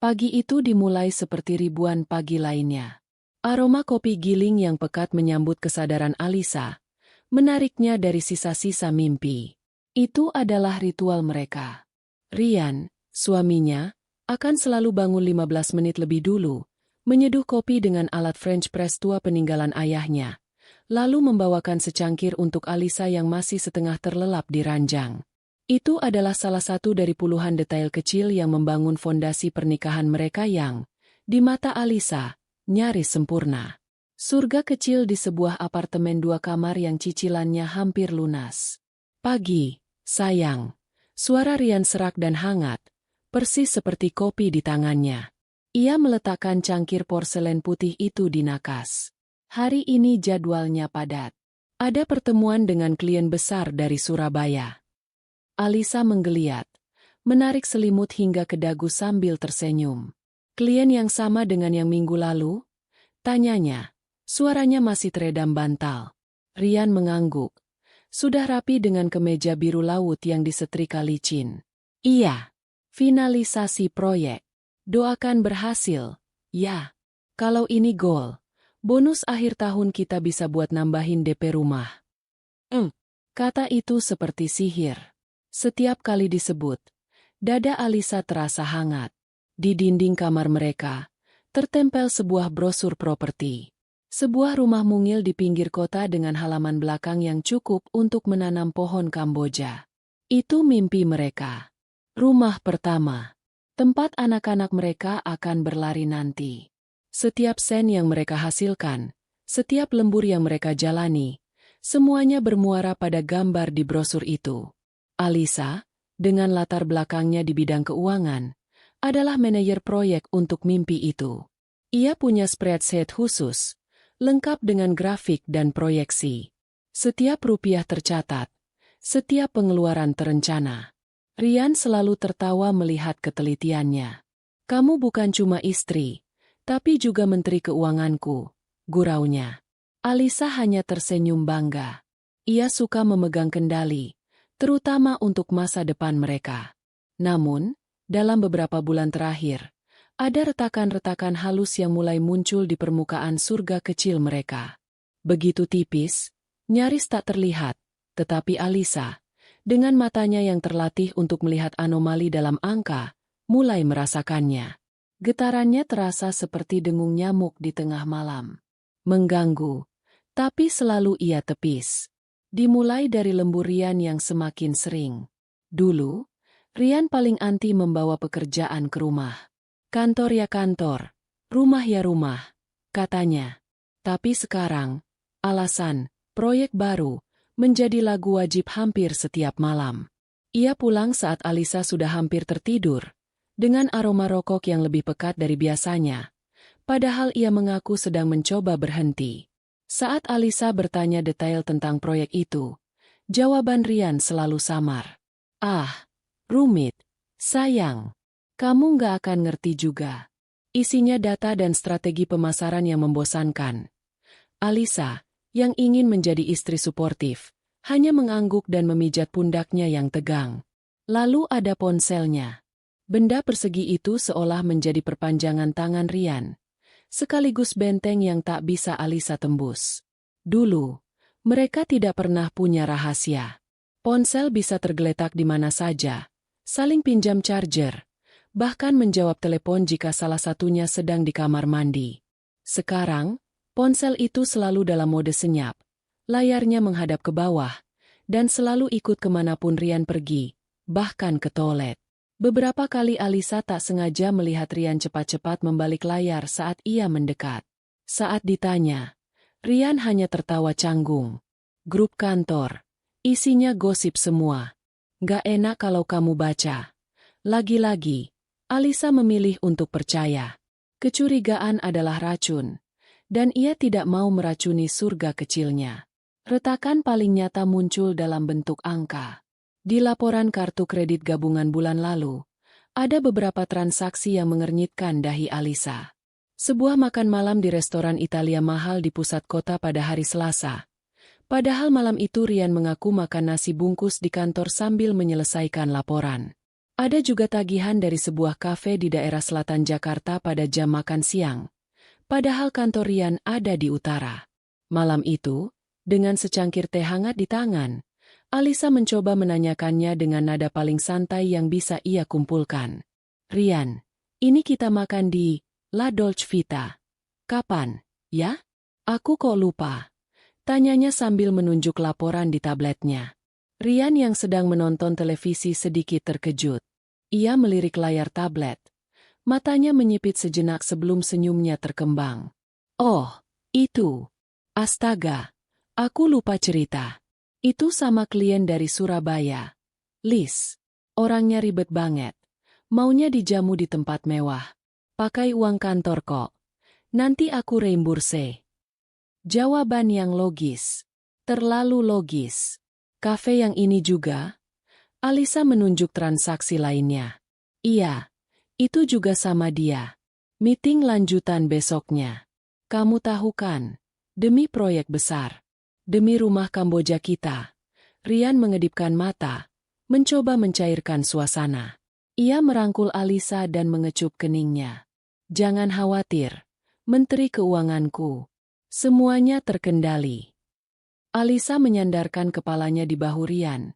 Pagi itu dimulai seperti ribuan pagi lainnya. Aroma kopi giling yang pekat menyambut kesadaran Alisa, menariknya dari sisa-sisa mimpi. Itu adalah ritual mereka. Ryan, suaminya, akan selalu bangun 15 menit lebih dulu, menyeduh kopi dengan alat French press tua peninggalan ayahnya, lalu membawakan secangkir untuk Alisa yang masih setengah terlelap di ranjang. Itu adalah salah satu dari puluhan detail kecil yang membangun fondasi pernikahan mereka yang, di mata Alisa, nyaris sempurna. Surga kecil di sebuah apartemen 2 kamar yang cicilannya hampir lunas. Pagi, sayang. Suara Ryan serak dan hangat, persis seperti kopi di tangannya. Ia meletakkan cangkir porselen putih itu di nakas. Hari ini jadwalnya padat. Ada pertemuan dengan klien besar dari Surabaya. Alisa menggeliat, menarik selimut hingga ke dagu sambil tersenyum. Klien yang sama dengan yang minggu lalu? Tanyanya, suaranya masih teredam bantal. Ryan mengangguk. Sudah rapi dengan kemeja biru laut yang disetrika licin. Iya, finalisasi proyek. Doakan berhasil, ya. Kalau ini gol, bonus akhir tahun kita bisa buat nambahin DP rumah. Kata itu seperti sihir. Setiap kali disebut, dada Alisa terasa hangat. Di dinding kamar mereka, tertempel sebuah brosur properti. Sebuah rumah mungil di pinggir kota dengan halaman belakang yang cukup untuk menanam pohon Kamboja. Itu mimpi mereka. Rumah pertama. Tempat anak-anak mereka akan berlari nanti. Setiap sen yang mereka hasilkan, setiap lembur yang mereka jalani, semuanya bermuara pada gambar di brosur itu. Alisa, dengan latar belakangnya di bidang keuangan, adalah manajer proyek untuk mimpi itu. Ia punya spreadsheet khusus, lengkap dengan grafik dan proyeksi. Setiap rupiah tercatat, setiap pengeluaran terencana. Ryan selalu tertawa melihat ketelitiannya. Kamu bukan cuma istri, tapi juga menteri keuanganku, guraunya. Alisa hanya tersenyum bangga. Ia suka memegang kendali, terutama untuk masa depan mereka. Namun, dalam beberapa bulan terakhir, ada retakan-retakan halus yang mulai muncul di permukaan surga kecil mereka. Begitu tipis, nyaris tak terlihat, tetapi Alisa, dengan matanya yang terlatih untuk melihat anomali dalam angka, mulai merasakannya. Getarannya terasa seperti dengung nyamuk di tengah malam. Mengganggu, tapi selalu ia tepis. Dimulai dari lembur Ryan yang semakin sering. Dulu, Ryan paling anti membawa pekerjaan ke rumah. Kantor ya kantor, rumah ya rumah, katanya. Tapi sekarang, alasan, proyek baru, menjadi lagu wajib hampir setiap malam. Ia pulang saat Alisa sudah hampir tertidur, dengan aroma rokok yang lebih pekat dari biasanya. Padahal ia mengaku sedang mencoba berhenti. Saat Alisa bertanya detail tentang proyek itu, jawaban Ryan selalu samar. Ah, rumit, sayang. Kamu nggak akan ngerti juga. Isinya data dan strategi pemasaran yang membosankan. Alisa, yang ingin menjadi istri suportif, hanya mengangguk dan memijat pundaknya yang tegang. Lalu ada ponselnya. Benda persegi itu seolah menjadi perpanjangan tangan Ryan, sekaligus benteng yang tak bisa Alisa tembus. Dulu, mereka tidak pernah punya rahasia. Ponsel bisa tergeletak di mana saja, saling pinjam charger, bahkan menjawab telepon jika salah satunya sedang di kamar mandi. Sekarang, ponsel itu selalu dalam mode senyap, layarnya menghadap ke bawah, dan selalu ikut kemanapun Ryan pergi, bahkan ke toilet. Beberapa kali Alisa tak sengaja melihat Ryan cepat-cepat membalik layar saat ia mendekat. Saat ditanya, Ryan hanya tertawa canggung. Grup kantor, isinya gosip semua. Gak enak kalau kamu baca. Lagi-lagi, Alisa memilih untuk percaya. Kecurigaan adalah racun, dan ia tidak mau meracuni surga kecilnya. Retakan paling nyata muncul dalam bentuk angka. Di laporan kartu kredit gabungan bulan lalu, ada beberapa transaksi yang mengernyitkan dahi Alisa. Sebuah makan malam di restoran Italia mahal di pusat kota pada hari Selasa. Padahal malam itu Ryan mengaku makan nasi bungkus di kantor sambil menyelesaikan laporan. Ada juga tagihan dari sebuah kafe di daerah selatan Jakarta pada jam makan siang. Padahal kantor Rian ada di utara. Malam itu, dengan secangkir teh hangat di tangan, Alisa mencoba menanyakannya dengan nada paling santai yang bisa ia kumpulkan. Rian, ini kita makan di La Dolce Vita. Kapan, ya? Aku kok lupa. Tanyanya sambil menunjuk laporan di tabletnya. Rian yang sedang menonton televisi sedikit terkejut. Ia melirik layar tablet. Matanya menyipit sejenak sebelum senyumnya terkembang. Oh, itu. Astaga, aku lupa cerita. Itu sama klien dari Surabaya. Liz. Orangnya ribet banget. Maunya dijamu di tempat mewah. Pakai uang kantor kok. Nanti aku reimburse. Jawaban yang logis. Terlalu logis. Kafe yang ini juga? Alisa menunjuk transaksi lainnya. Iya, itu juga sama dia. Meeting lanjutan besoknya. Kamu tahu kan, demi proyek besar. Demi rumah Kamboja kita. Rian mengedipkan mata, mencoba mencairkan suasana. Ia merangkul Alisa dan mengecup keningnya. Jangan khawatir, Menteri Keuanganku. Semuanya terkendali. Alisa menyandarkan kepalanya di bahu Rian,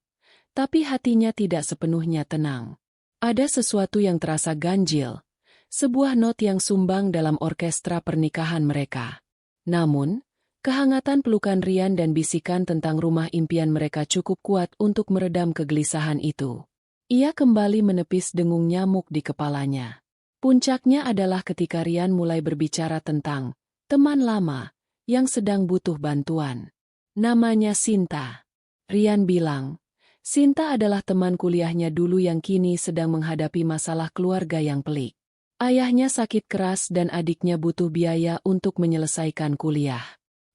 tapi hatinya tidak sepenuhnya tenang. Ada sesuatu yang terasa ganjil, sebuah not yang sumbang dalam orkestra pernikahan mereka. Namun, kehangatan pelukan Rian dan bisikan tentang rumah impian mereka cukup kuat untuk meredam kegelisahan itu. Ia kembali menepis dengung nyamuk di kepalanya. Puncaknya adalah ketika Rian mulai berbicara tentang teman lama yang sedang butuh bantuan. Namanya Sinta. Rian bilang, Sinta adalah teman kuliahnya dulu yang kini sedang menghadapi masalah keluarga yang pelik. Ayahnya sakit keras dan adiknya butuh biaya untuk menyelesaikan kuliah.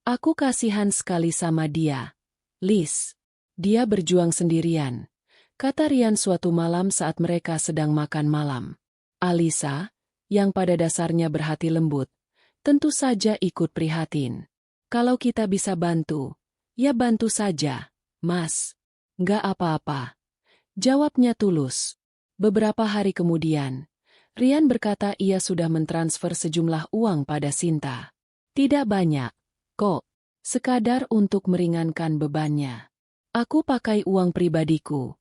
Aku kasihan sekali sama dia. Liz, dia berjuang sendirian, kata Rian suatu malam saat mereka sedang makan malam. Alisa, yang pada dasarnya berhati lembut, tentu saja ikut prihatin. Kalau kita bisa bantu, ya bantu saja, Mas. Nggak apa-apa. Jawabnya tulus. Beberapa hari kemudian, Rian berkata ia sudah mentransfer sejumlah uang pada Sinta. Tidak banyak, kok. Sekadar untuk meringankan bebannya. Aku pakai uang pribadiku.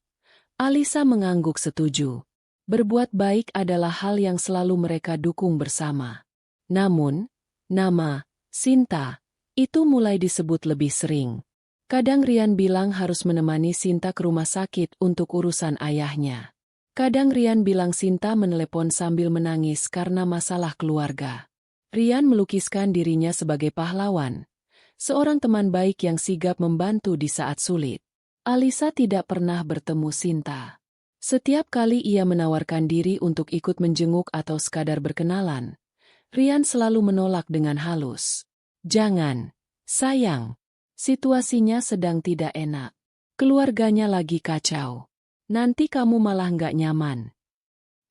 Alisa mengangguk setuju. Berbuat baik adalah hal yang selalu mereka dukung bersama. Namun, nama Sinta itu mulai disebut lebih sering. Kadang Rian bilang harus menemani Sinta ke rumah sakit untuk urusan ayahnya. Kadang Rian bilang Sinta menelepon sambil menangis karena masalah keluarga. Rian melukiskan dirinya sebagai pahlawan, seorang teman baik yang sigap membantu di saat sulit. Alisa tidak pernah bertemu Sinta. Setiap kali ia menawarkan diri untuk ikut menjenguk atau sekadar berkenalan, Rian selalu menolak dengan halus. Jangan, sayang. Situasinya sedang tidak enak. Keluarganya lagi kacau. Nanti kamu malah nggak nyaman.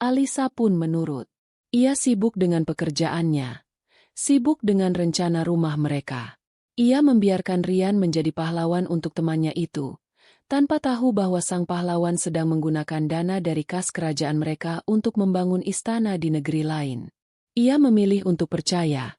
Alisa pun menurut. Ia sibuk dengan pekerjaannya. Sibuk dengan rencana rumah mereka. Ia membiarkan Rian menjadi pahlawan untuk temannya itu, tanpa tahu bahwa sang pahlawan sedang menggunakan dana dari kas kerajaan mereka untuk membangun istana di negeri lain. Ia memilih untuk percaya,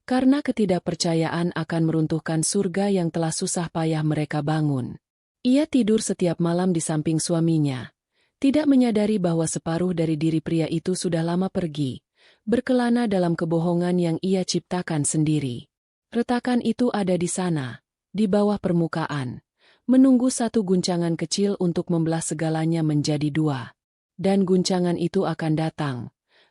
karena ketidakpercayaan akan meruntuhkan surga yang telah susah payah mereka bangun. Ia tidur setiap malam di samping suaminya, tidak menyadari bahwa separuh dari diri pria itu sudah lama pergi, berkelana dalam kebohongan yang ia ciptakan sendiri. Retakan itu ada di sana, di bawah permukaan, menunggu satu guncangan kecil untuk membelah segalanya menjadi dua. Dan guncangan itu akan datang,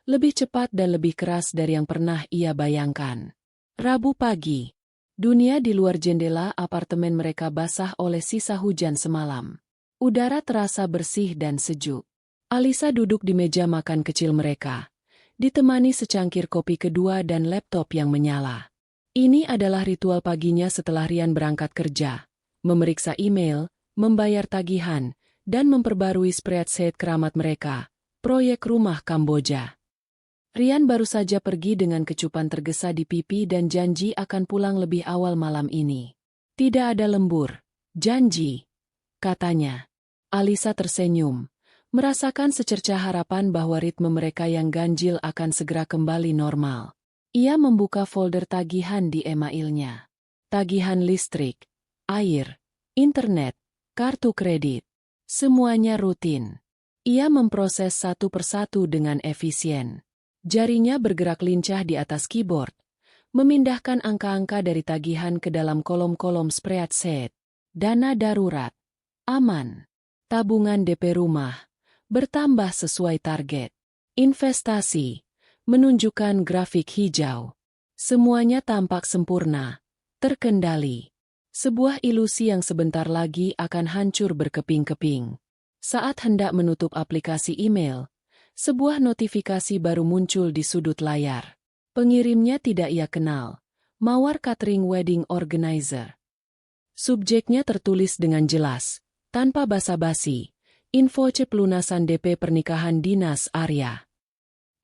lebih cepat dan lebih keras dari yang pernah ia bayangkan. Rabu pagi, dunia di luar jendela apartemen mereka basah oleh sisa hujan semalam. Udara terasa bersih dan sejuk. Alisa duduk di meja makan kecil mereka, ditemani secangkir kopi kedua dan laptop yang menyala. Ini adalah ritual paginya setelah Rian berangkat kerja, memeriksa email, membayar tagihan, dan memperbarui spreadsheet keramat mereka, proyek rumah Kamboja. Rian baru saja pergi dengan kecupan tergesa di pipi dan janji akan pulang lebih awal malam ini. Tidak ada lembur, janji, katanya. Alisa tersenyum, merasakan secercah harapan bahwa ritme mereka yang ganjil akan segera kembali normal. Ia membuka folder tagihan di emailnya. Tagihan listrik, air, internet, kartu kredit. Semuanya rutin. Ia memproses satu persatu dengan efisien. Jarinya bergerak lincah di atas keyboard, memindahkan angka-angka dari tagihan ke dalam kolom-kolom spreadsheet. Dana darurat, aman. Tabungan DP rumah, bertambah sesuai target. Investasi, menunjukkan grafik hijau. Semuanya tampak sempurna, terkendali. Sebuah ilusi yang sebentar lagi akan hancur berkeping-keping. Saat hendak menutup aplikasi email, sebuah notifikasi baru muncul di sudut layar. Pengirimnya tidak ia kenal, Mawar Catering Wedding Organizer. Subjeknya tertulis dengan jelas, tanpa basa-basi. Info pelunasan DP pernikahan Dinas Arya.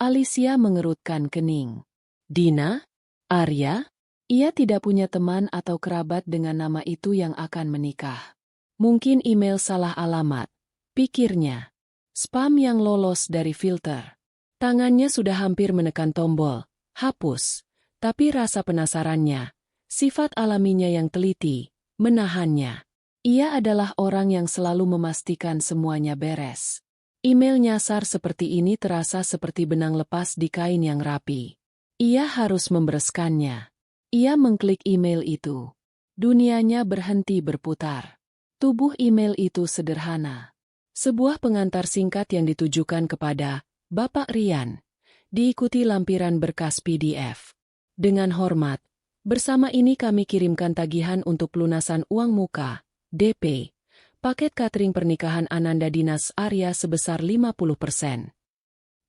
Alicia mengerutkan kening. Dina? Arya? Ia tidak punya teman atau kerabat dengan nama itu yang akan menikah. Mungkin email salah alamat, pikirnya. Spam yang lolos dari filter. Tangannya sudah hampir menekan tombol, hapus. Tapi rasa penasarannya, sifat alaminya yang teliti, menahannya. Ia adalah orang yang selalu memastikan semuanya beres. Email nyasar seperti ini terasa seperti benang lepas di kain yang rapi. Ia harus membereskannya. Ia mengklik email itu. Dunianya berhenti berputar. Tubuh email itu sederhana. Sebuah pengantar singkat yang ditujukan kepada Bapak Rian. Diikuti lampiran berkas PDF. Dengan hormat, bersama ini kami kirimkan tagihan untuk pelunasan uang muka. DP, paket catering pernikahan Ananda Dinas Arya sebesar 50%.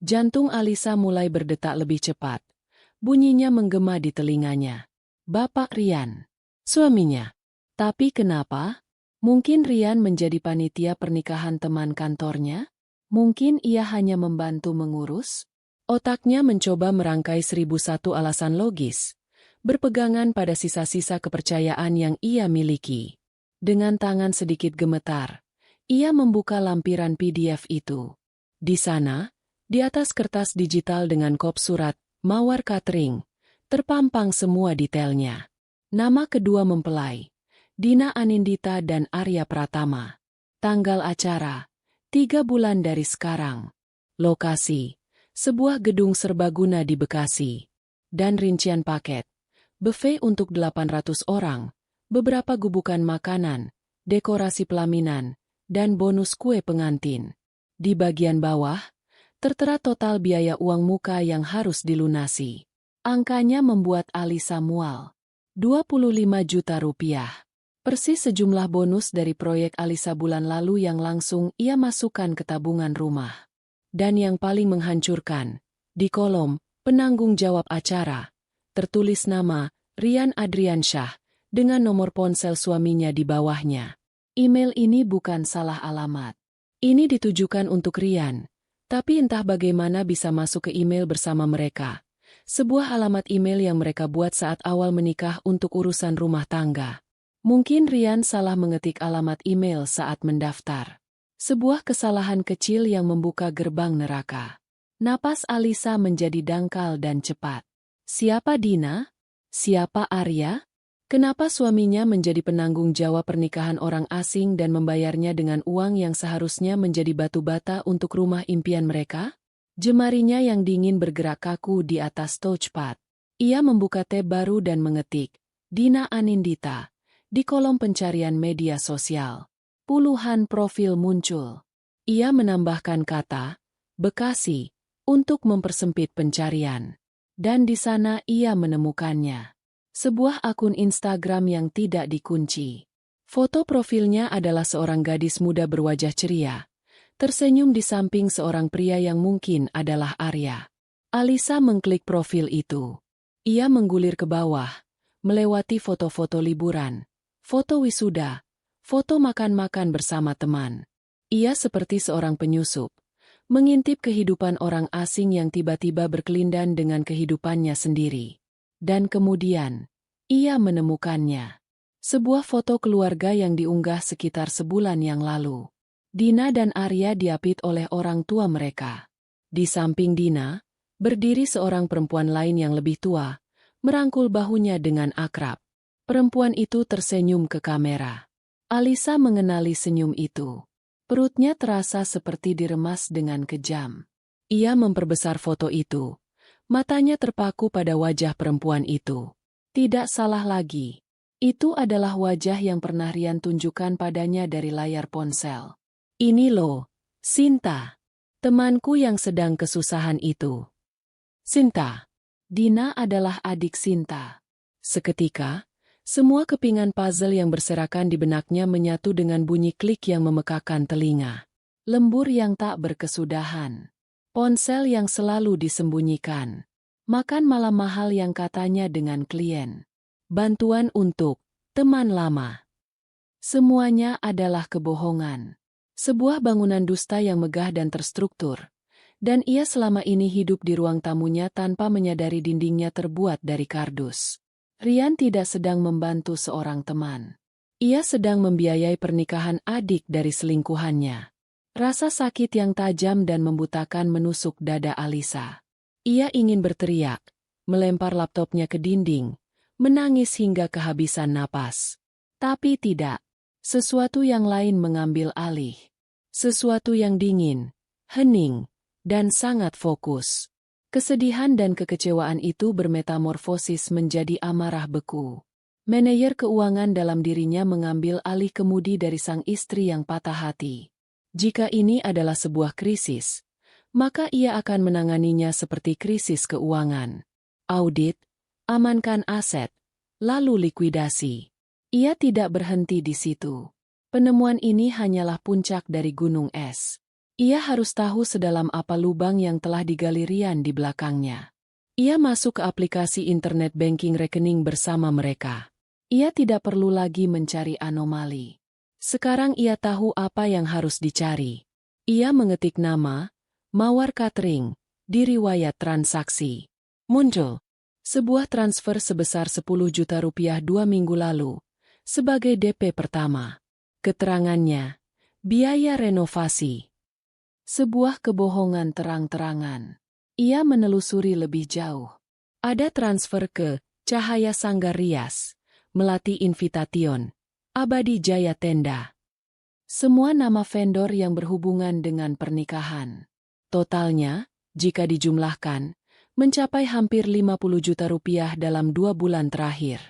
Jantung Alisa mulai berdetak lebih cepat. Bunyinya menggema di telinganya. Bapak Rian. Suaminya. Tapi kenapa? Mungkin Rian menjadi panitia pernikahan teman kantornya? Mungkin ia hanya membantu mengurus? Otaknya mencoba merangkai 1001 alasan logis, berpegangan pada sisa-sisa kepercayaan yang ia miliki. Dengan tangan sedikit gemetar, ia membuka lampiran PDF itu. Di sana, di atas kertas digital dengan kop surat, Mawar Catering, terpampang semua detailnya. Nama kedua mempelai, Dina Anindita dan Arya Pratama. Tanggal acara, 3 bulan dari sekarang. Lokasi, sebuah gedung serbaguna di Bekasi. Dan rincian paket, buffet untuk 800 orang. Beberapa gubukan makanan, dekorasi pelaminan, dan bonus kue pengantin. Di bagian bawah, tertera total biaya uang muka yang harus dilunasi. Angkanya membuat Alisa mual. 25 juta rupiah. Persis sejumlah bonus dari proyek Alisa bulan lalu yang langsung ia masukkan ke tabungan rumah. Dan yang paling menghancurkan, di kolom penanggung jawab acara, tertulis nama Rian Adriansyah, dengan nomor ponsel suaminya di bawahnya. Email ini bukan salah alamat. Ini ditujukan untuk Rian, tapi entah bagaimana bisa masuk ke email bersama mereka. Sebuah alamat email yang mereka buat saat awal menikah untuk urusan rumah tangga. Mungkin Rian salah mengetik alamat email saat mendaftar. Sebuah kesalahan kecil yang membuka gerbang neraka. Napas Alisa menjadi dangkal dan cepat. Siapa Dina? Siapa Arya? Kenapa suaminya menjadi penanggung jawab pernikahan orang asing dan membayarnya dengan uang yang seharusnya menjadi batu bata untuk rumah impian mereka? Jemarinya yang dingin bergerak kaku di atas touchpad. Ia membuka tab baru dan mengetik, Dina Anindita, di kolom pencarian media sosial. Puluhan profil muncul. Ia menambahkan kata, Bekasi, untuk mempersempit pencarian. Dan di sana ia menemukannya. Sebuah akun Instagram yang tidak dikunci. Foto profilnya adalah seorang gadis muda berwajah ceria, tersenyum di samping seorang pria yang mungkin adalah Arya. Alisa mengklik profil itu. Ia menggulir ke bawah, melewati foto-foto liburan, foto wisuda, foto makan-makan bersama teman. Ia seperti seorang penyusup, mengintip kehidupan orang asing yang tiba-tiba berkelindan dengan kehidupannya sendiri. Dan kemudian, ia menemukannya. Sebuah foto keluarga yang diunggah sekitar sebulan yang lalu. Dina dan Arya diapit oleh orang tua mereka. Di samping Dina, berdiri seorang perempuan lain yang lebih tua, merangkul bahunya dengan akrab. Perempuan itu tersenyum ke kamera. Alisa mengenali senyum itu. Perutnya terasa seperti diremas dengan kejam. Ia memperbesar foto itu. Matanya terpaku pada wajah perempuan itu. Tidak salah lagi. Itu adalah wajah yang pernah Rian tunjukkan padanya dari layar ponsel. Ini loh, Sinta. Temanku yang sedang kesusahan itu. Sinta. Dina adalah adik Sinta. Seketika, semua kepingan puzzle yang berserakan di benaknya menyatu dengan bunyi klik yang memekakan telinga. Lembur yang tak berkesudahan. Ponsel yang selalu disembunyikan. Makan malam mahal yang katanya dengan klien. Bantuan untuk teman lama. Semuanya adalah kebohongan. Sebuah bangunan dusta yang megah dan terstruktur. Dan ia selama ini hidup di ruang tamunya tanpa menyadari dindingnya terbuat dari kardus. Rian tidak sedang membantu seorang teman. Ia sedang membiayai pernikahan adik dari selingkuhannya. Rasa sakit yang tajam dan membutakan menusuk dada Alisa. Ia ingin berteriak, melempar laptopnya ke dinding, menangis hingga kehabisan napas. Tapi tidak. Sesuatu yang lain mengambil alih. Sesuatu yang dingin, hening, dan sangat fokus. Kesedihan dan kekecewaan itu bermetamorfosis menjadi amarah beku. Manajer keuangan dalam dirinya mengambil alih kemudi dari sang istri yang patah hati. Jika ini adalah sebuah krisis, maka ia akan menanganinya seperti krisis keuangan. Audit, amankan aset, lalu likuidasi. Ia tidak berhenti di situ. Penemuan ini hanyalah puncak dari gunung es. Ia harus tahu sedalam apa lubang yang telah digali Rian di belakangnya. Ia masuk ke aplikasi internet banking rekening bersama mereka. Ia tidak perlu lagi mencari anomali. Sekarang ia tahu apa yang harus dicari. Ia mengetik nama, Mawar Catering, di riwayat transaksi. Muncul sebuah transfer sebesar 10 juta rupiah 2 minggu lalu, sebagai DP pertama. Keterangannya, biaya renovasi. Sebuah kebohongan terang-terangan. Ia menelusuri lebih jauh. Ada transfer ke Cahaya Sanggar Rias, Melati Invitation, Abadi Jaya Tenda. Semua nama vendor yang berhubungan dengan pernikahan. Totalnya, jika dijumlahkan, mencapai hampir 50 juta rupiah dalam 2 bulan terakhir.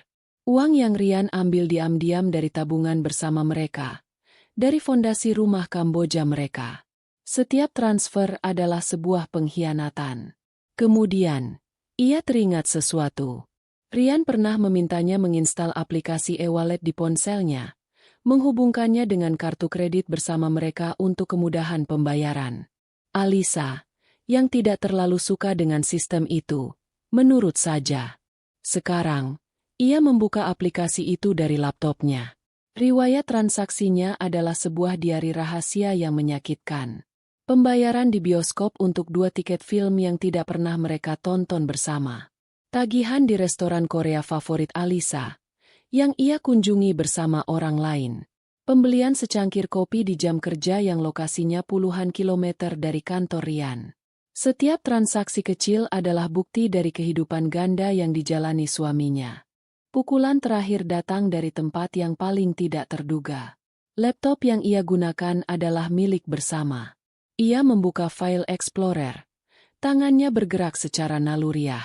Uang yang Rian ambil diam-diam dari tabungan bersama mereka, dari fondasi rumah Kamboja mereka. Setiap transfer adalah sebuah pengkhianatan. Kemudian, ia teringat sesuatu. Rian pernah memintanya menginstal aplikasi e-wallet di ponselnya, menghubungkannya dengan kartu kredit bersama mereka untuk kemudahan pembayaran. Alisa, yang tidak terlalu suka dengan sistem itu, menurut saja. Sekarang, ia membuka aplikasi itu dari laptopnya. Riwayat transaksinya adalah sebuah diari rahasia yang menyakitkan. Pembayaran di bioskop untuk 2 tiket film yang tidak pernah mereka tonton bersama. Tagihan di restoran Korea favorit Alisa, yang ia kunjungi bersama orang lain. Pembelian secangkir kopi di jam kerja yang lokasinya puluhan kilometer dari kantor Rian. Setiap transaksi kecil adalah bukti dari kehidupan ganda yang dijalani suaminya. Pukulan terakhir datang dari tempat yang paling tidak terduga. Laptop yang ia gunakan adalah milik bersama. Ia membuka file Explorer. Tangannya bergerak secara naluriah.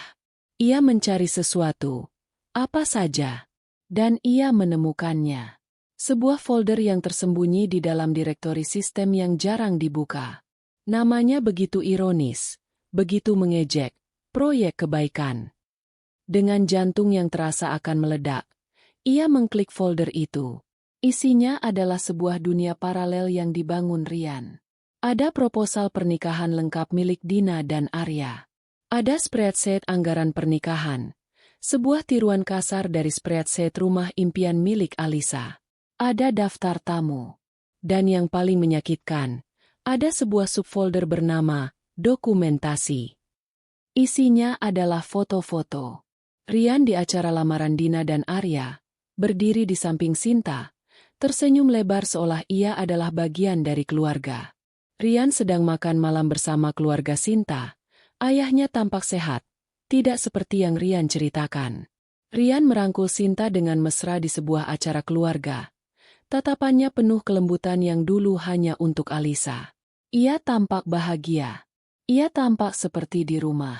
Ia mencari sesuatu, apa saja, dan ia menemukannya. Sebuah folder yang tersembunyi di dalam direktori sistem yang jarang dibuka. Namanya begitu ironis, begitu mengejek, proyek kebaikan. Dengan jantung yang terasa akan meledak, ia mengklik folder itu. Isinya adalah sebuah dunia paralel yang dibangun Rian. Ada proposal pernikahan lengkap milik Dina dan Arya. Ada spreadsheet anggaran pernikahan. Sebuah tiruan kasar dari spreadsheet rumah impian milik Alisa. Ada daftar tamu. Dan yang paling menyakitkan, ada sebuah subfolder bernama dokumentasi. Isinya adalah foto-foto. Rian di acara lamaran Dina dan Arya, berdiri di samping Sinta, tersenyum lebar seolah ia adalah bagian dari keluarga. Rian sedang makan malam bersama keluarga Sinta. Ayahnya tampak sehat, tidak seperti yang Rian ceritakan. Rian merangkul Sinta dengan mesra di sebuah acara keluarga. Tatapannya penuh kelembutan yang dulu hanya untuk Alisa. Ia tampak bahagia. Ia tampak seperti di rumah.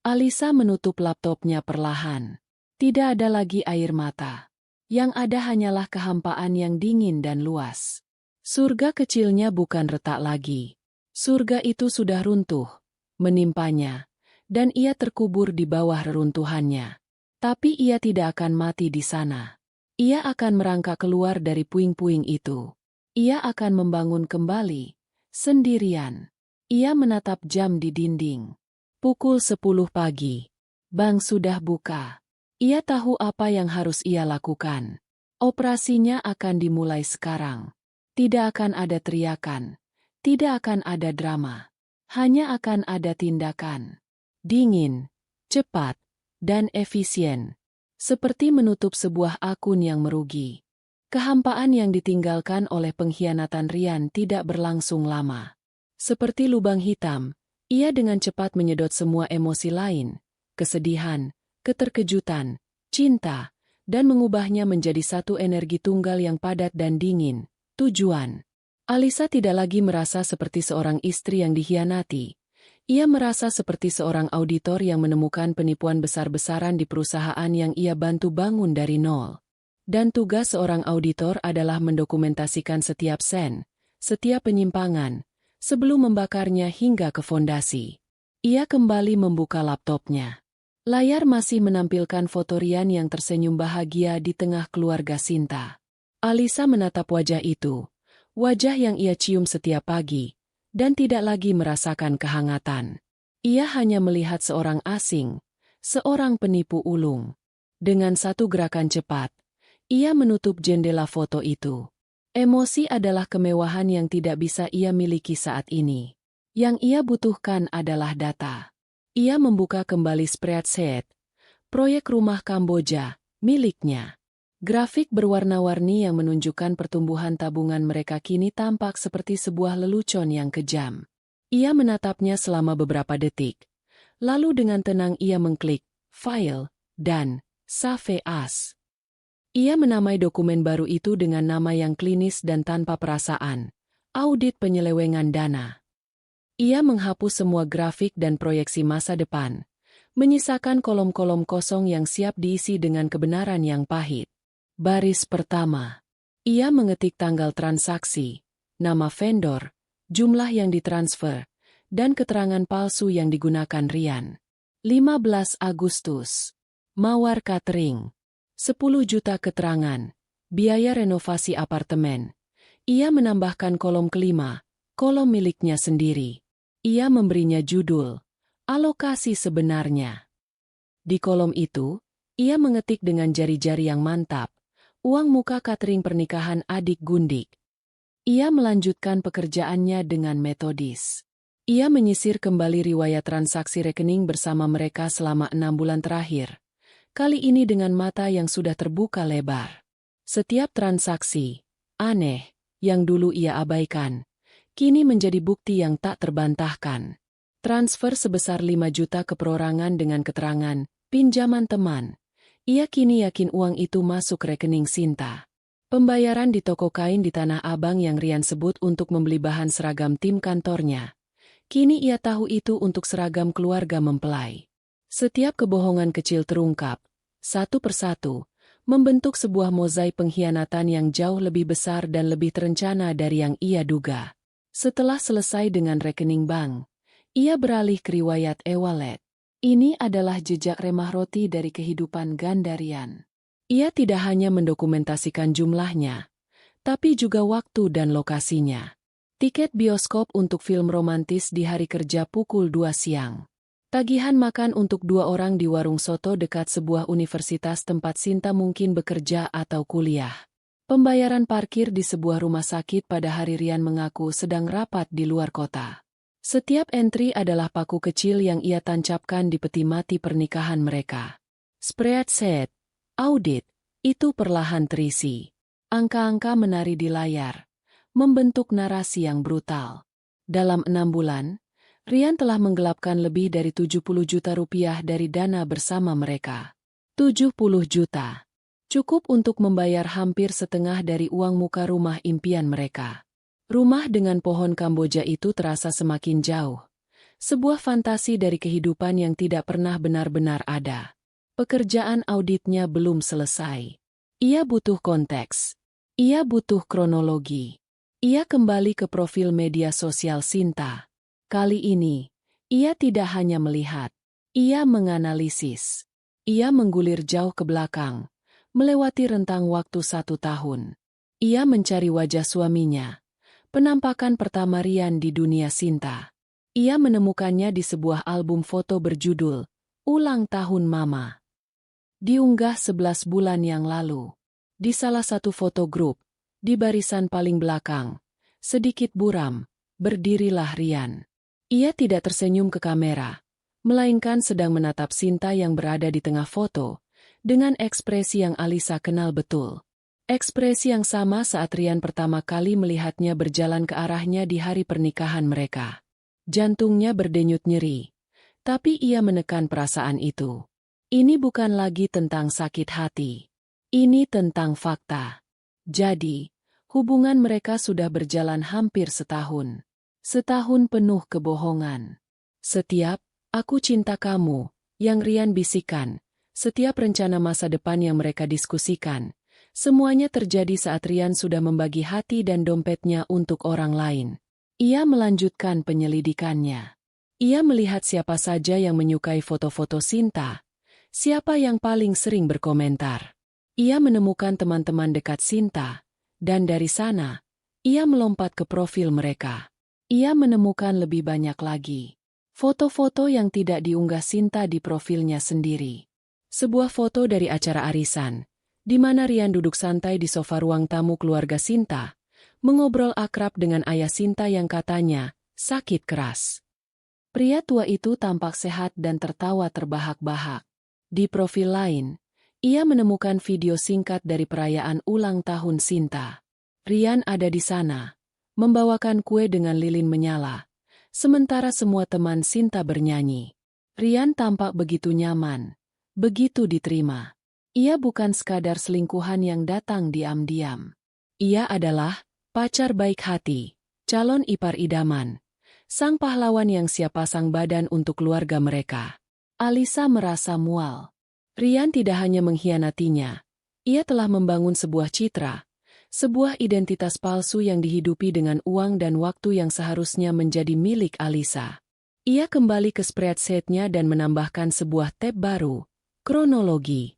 Alisa menutup laptopnya perlahan. Tidak ada lagi air mata. Yang ada hanyalah kehampaan yang dingin dan luas. Surga kecilnya bukan retak lagi. Surga itu sudah runtuh, menimpanya, dan ia terkubur di bawah reruntuhannya. Tapi ia tidak akan mati di sana. Ia akan merangkak keluar dari puing-puing itu. Ia akan membangun kembali, sendirian. Ia menatap jam di dinding. Pukul 10 pagi. Bank sudah buka. Ia tahu apa yang harus ia lakukan. Operasinya akan dimulai sekarang. Tidak akan ada teriakan. Tidak akan ada drama. Hanya akan ada tindakan. Dingin, cepat, dan efisien. Seperti menutup sebuah akun yang merugi. Kehampaan yang ditinggalkan oleh pengkhianatan Rian tidak berlangsung lama. Seperti lubang hitam, ia dengan cepat menyedot semua emosi lain, kesedihan, keterkejutan, cinta, dan mengubahnya menjadi satu energi tunggal yang padat dan dingin, tujuan. Alisa tidak lagi merasa seperti seorang istri yang dikhianati. Ia merasa seperti seorang auditor yang menemukan penipuan besar-besaran di perusahaan yang ia bantu bangun dari nol. Dan tugas seorang auditor adalah mendokumentasikan setiap sen, setiap penyimpangan, sebelum membakarnya hingga ke fondasi. Ia kembali membuka laptopnya. Layar masih menampilkan foto Rian yang tersenyum bahagia di tengah keluarga Sinta. Alisa menatap wajah itu, wajah yang ia cium setiap pagi, dan tidak lagi merasakan kehangatan. Ia hanya melihat seorang asing, seorang penipu ulung. Dengan satu gerakan cepat, ia menutup jendela foto itu. Emosi adalah kemewahan yang tidak bisa ia miliki saat ini. Yang ia butuhkan adalah data. Ia membuka kembali spreadsheet, proyek rumah Kamboja, miliknya. Grafik berwarna-warni yang menunjukkan pertumbuhan tabungan mereka kini tampak seperti sebuah lelucon yang kejam. Ia menatapnya selama beberapa detik. Lalu dengan tenang ia mengklik, file, dan save as. Ia menamai dokumen baru itu dengan nama yang klinis dan tanpa perasaan, audit penyelewengan dana. Ia menghapus semua grafik dan proyeksi masa depan, menyisakan kolom-kolom kosong yang siap diisi dengan kebenaran yang pahit. Baris pertama. Ia mengetik tanggal transaksi, nama vendor, jumlah yang ditransfer, dan keterangan palsu yang digunakan Rian. 15 Agustus. Mawar catering. 10 juta keterangan. Biaya renovasi apartemen. Ia menambahkan kolom kelima, kolom miliknya sendiri. Ia memberinya judul, alokasi sebenarnya. Di kolom itu, ia mengetik dengan jari-jari yang mantap, uang muka catering pernikahan adik Gundik. Ia melanjutkan pekerjaannya dengan metodis. Ia menyisir kembali riwayat transaksi rekening bersama mereka selama 6 bulan terakhir. Kali ini dengan mata yang sudah terbuka lebar. Setiap transaksi, aneh, yang dulu ia abaikan, kini menjadi bukti yang tak terbantahkan. Transfer sebesar 5 juta ke perorangan dengan keterangan, pinjaman teman. Ia kini yakin uang itu masuk rekening Sinta. Pembayaran di toko kain di Tanah Abang yang Rian sebut untuk membeli bahan seragam tim kantornya. Kini ia tahu itu untuk seragam keluarga mempelai. Setiap kebohongan kecil terungkap, satu persatu, membentuk sebuah mozaik pengkhianatan yang jauh lebih besar dan lebih terencana dari yang ia duga. Setelah selesai dengan rekening bank, ia beralih ke riwayat e-wallet. Ini adalah jejak remah roti dari kehidupan Gandarian. Ia tidak hanya mendokumentasikan jumlahnya, tapi juga waktu dan lokasinya. Tiket bioskop untuk film romantis di hari kerja pukul 2 siang. Tagihan makan untuk 2 orang di warung soto dekat sebuah universitas tempat Sinta mungkin bekerja atau kuliah. Pembayaran parkir di sebuah rumah sakit pada hari Rian mengaku sedang rapat di luar kota. Setiap entry adalah paku kecil yang ia tancapkan di peti mati pernikahan mereka. Spreadsheet, audit, itu perlahan terisi. Angka-angka menari di layar, membentuk narasi yang brutal. Dalam 6 bulan, Rian telah menggelapkan lebih dari 70 juta rupiah dari dana bersama mereka. 70 juta. Cukup untuk membayar hampir setengah dari uang muka rumah impian mereka. Rumah dengan pohon Kamboja itu terasa semakin jauh. Sebuah fantasi dari kehidupan yang tidak pernah benar-benar ada. Pekerjaan auditnya belum selesai. Ia butuh konteks. Ia butuh kronologi. Ia kembali ke profil media sosial Sinta. Kali ini, ia tidak hanya melihat. Ia menganalisis. Ia menggulir jauh ke belakang, melewati rentang waktu 1 tahun. Ia mencari wajah suaminya. Penampakan pertama Rian di dunia Sinta. Ia menemukannya di sebuah album foto berjudul Ulang Tahun Mama. Diunggah 11 bulan yang lalu. Di salah satu foto grup, di barisan paling belakang, sedikit buram, berdirilah Rian. Ia tidak tersenyum ke kamera, melainkan sedang menatap Sinta yang berada di tengah foto, dengan ekspresi yang Alisa kenal betul. Ekspresi yang sama saat Rian pertama kali melihatnya berjalan ke arahnya di hari pernikahan mereka. Jantungnya berdenyut nyeri, tapi ia menekan perasaan itu. Ini bukan lagi tentang sakit hati. Ini tentang fakta. Jadi, hubungan mereka sudah berjalan hampir setahun. Setahun penuh kebohongan. Setiap, "Aku cinta kamu," yang Rian bisikan, setiap rencana masa depan yang mereka diskusikan, semuanya terjadi saat Rian sudah membagi hati dan dompetnya untuk orang lain. Ia melanjutkan penyelidikannya. Ia melihat siapa saja yang menyukai foto-foto Sinta, siapa yang paling sering berkomentar. Ia menemukan teman-teman dekat Sinta, dan dari sana, ia melompat ke profil mereka. Ia menemukan lebih banyak lagi foto-foto yang tidak diunggah Sinta di profilnya sendiri. Sebuah foto dari acara arisan, di mana Rian duduk santai di sofa ruang tamu keluarga Sinta, mengobrol akrab dengan ayah Sinta yang katanya sakit keras. Pria tua itu tampak sehat dan tertawa terbahak-bahak. Di profil lain, ia menemukan video singkat dari perayaan ulang tahun Sinta. Rian ada di sana, membawakan kue dengan lilin menyala, sementara semua teman Sinta bernyanyi. Rian tampak begitu nyaman, begitu diterima. Ia bukan sekadar selingkuhan yang datang diam-diam. Ia adalah pacar baik hati, calon ipar idaman, sang pahlawan yang siap pasang badan untuk keluarga mereka. Alisa merasa mual. Rian tidak hanya mengkhianatinya, ia telah membangun sebuah citra, sebuah identitas palsu yang dihidupi dengan uang dan waktu yang seharusnya menjadi milik Alisa. Ia kembali ke spreadsheet-nya dan menambahkan sebuah tab baru, kronologi.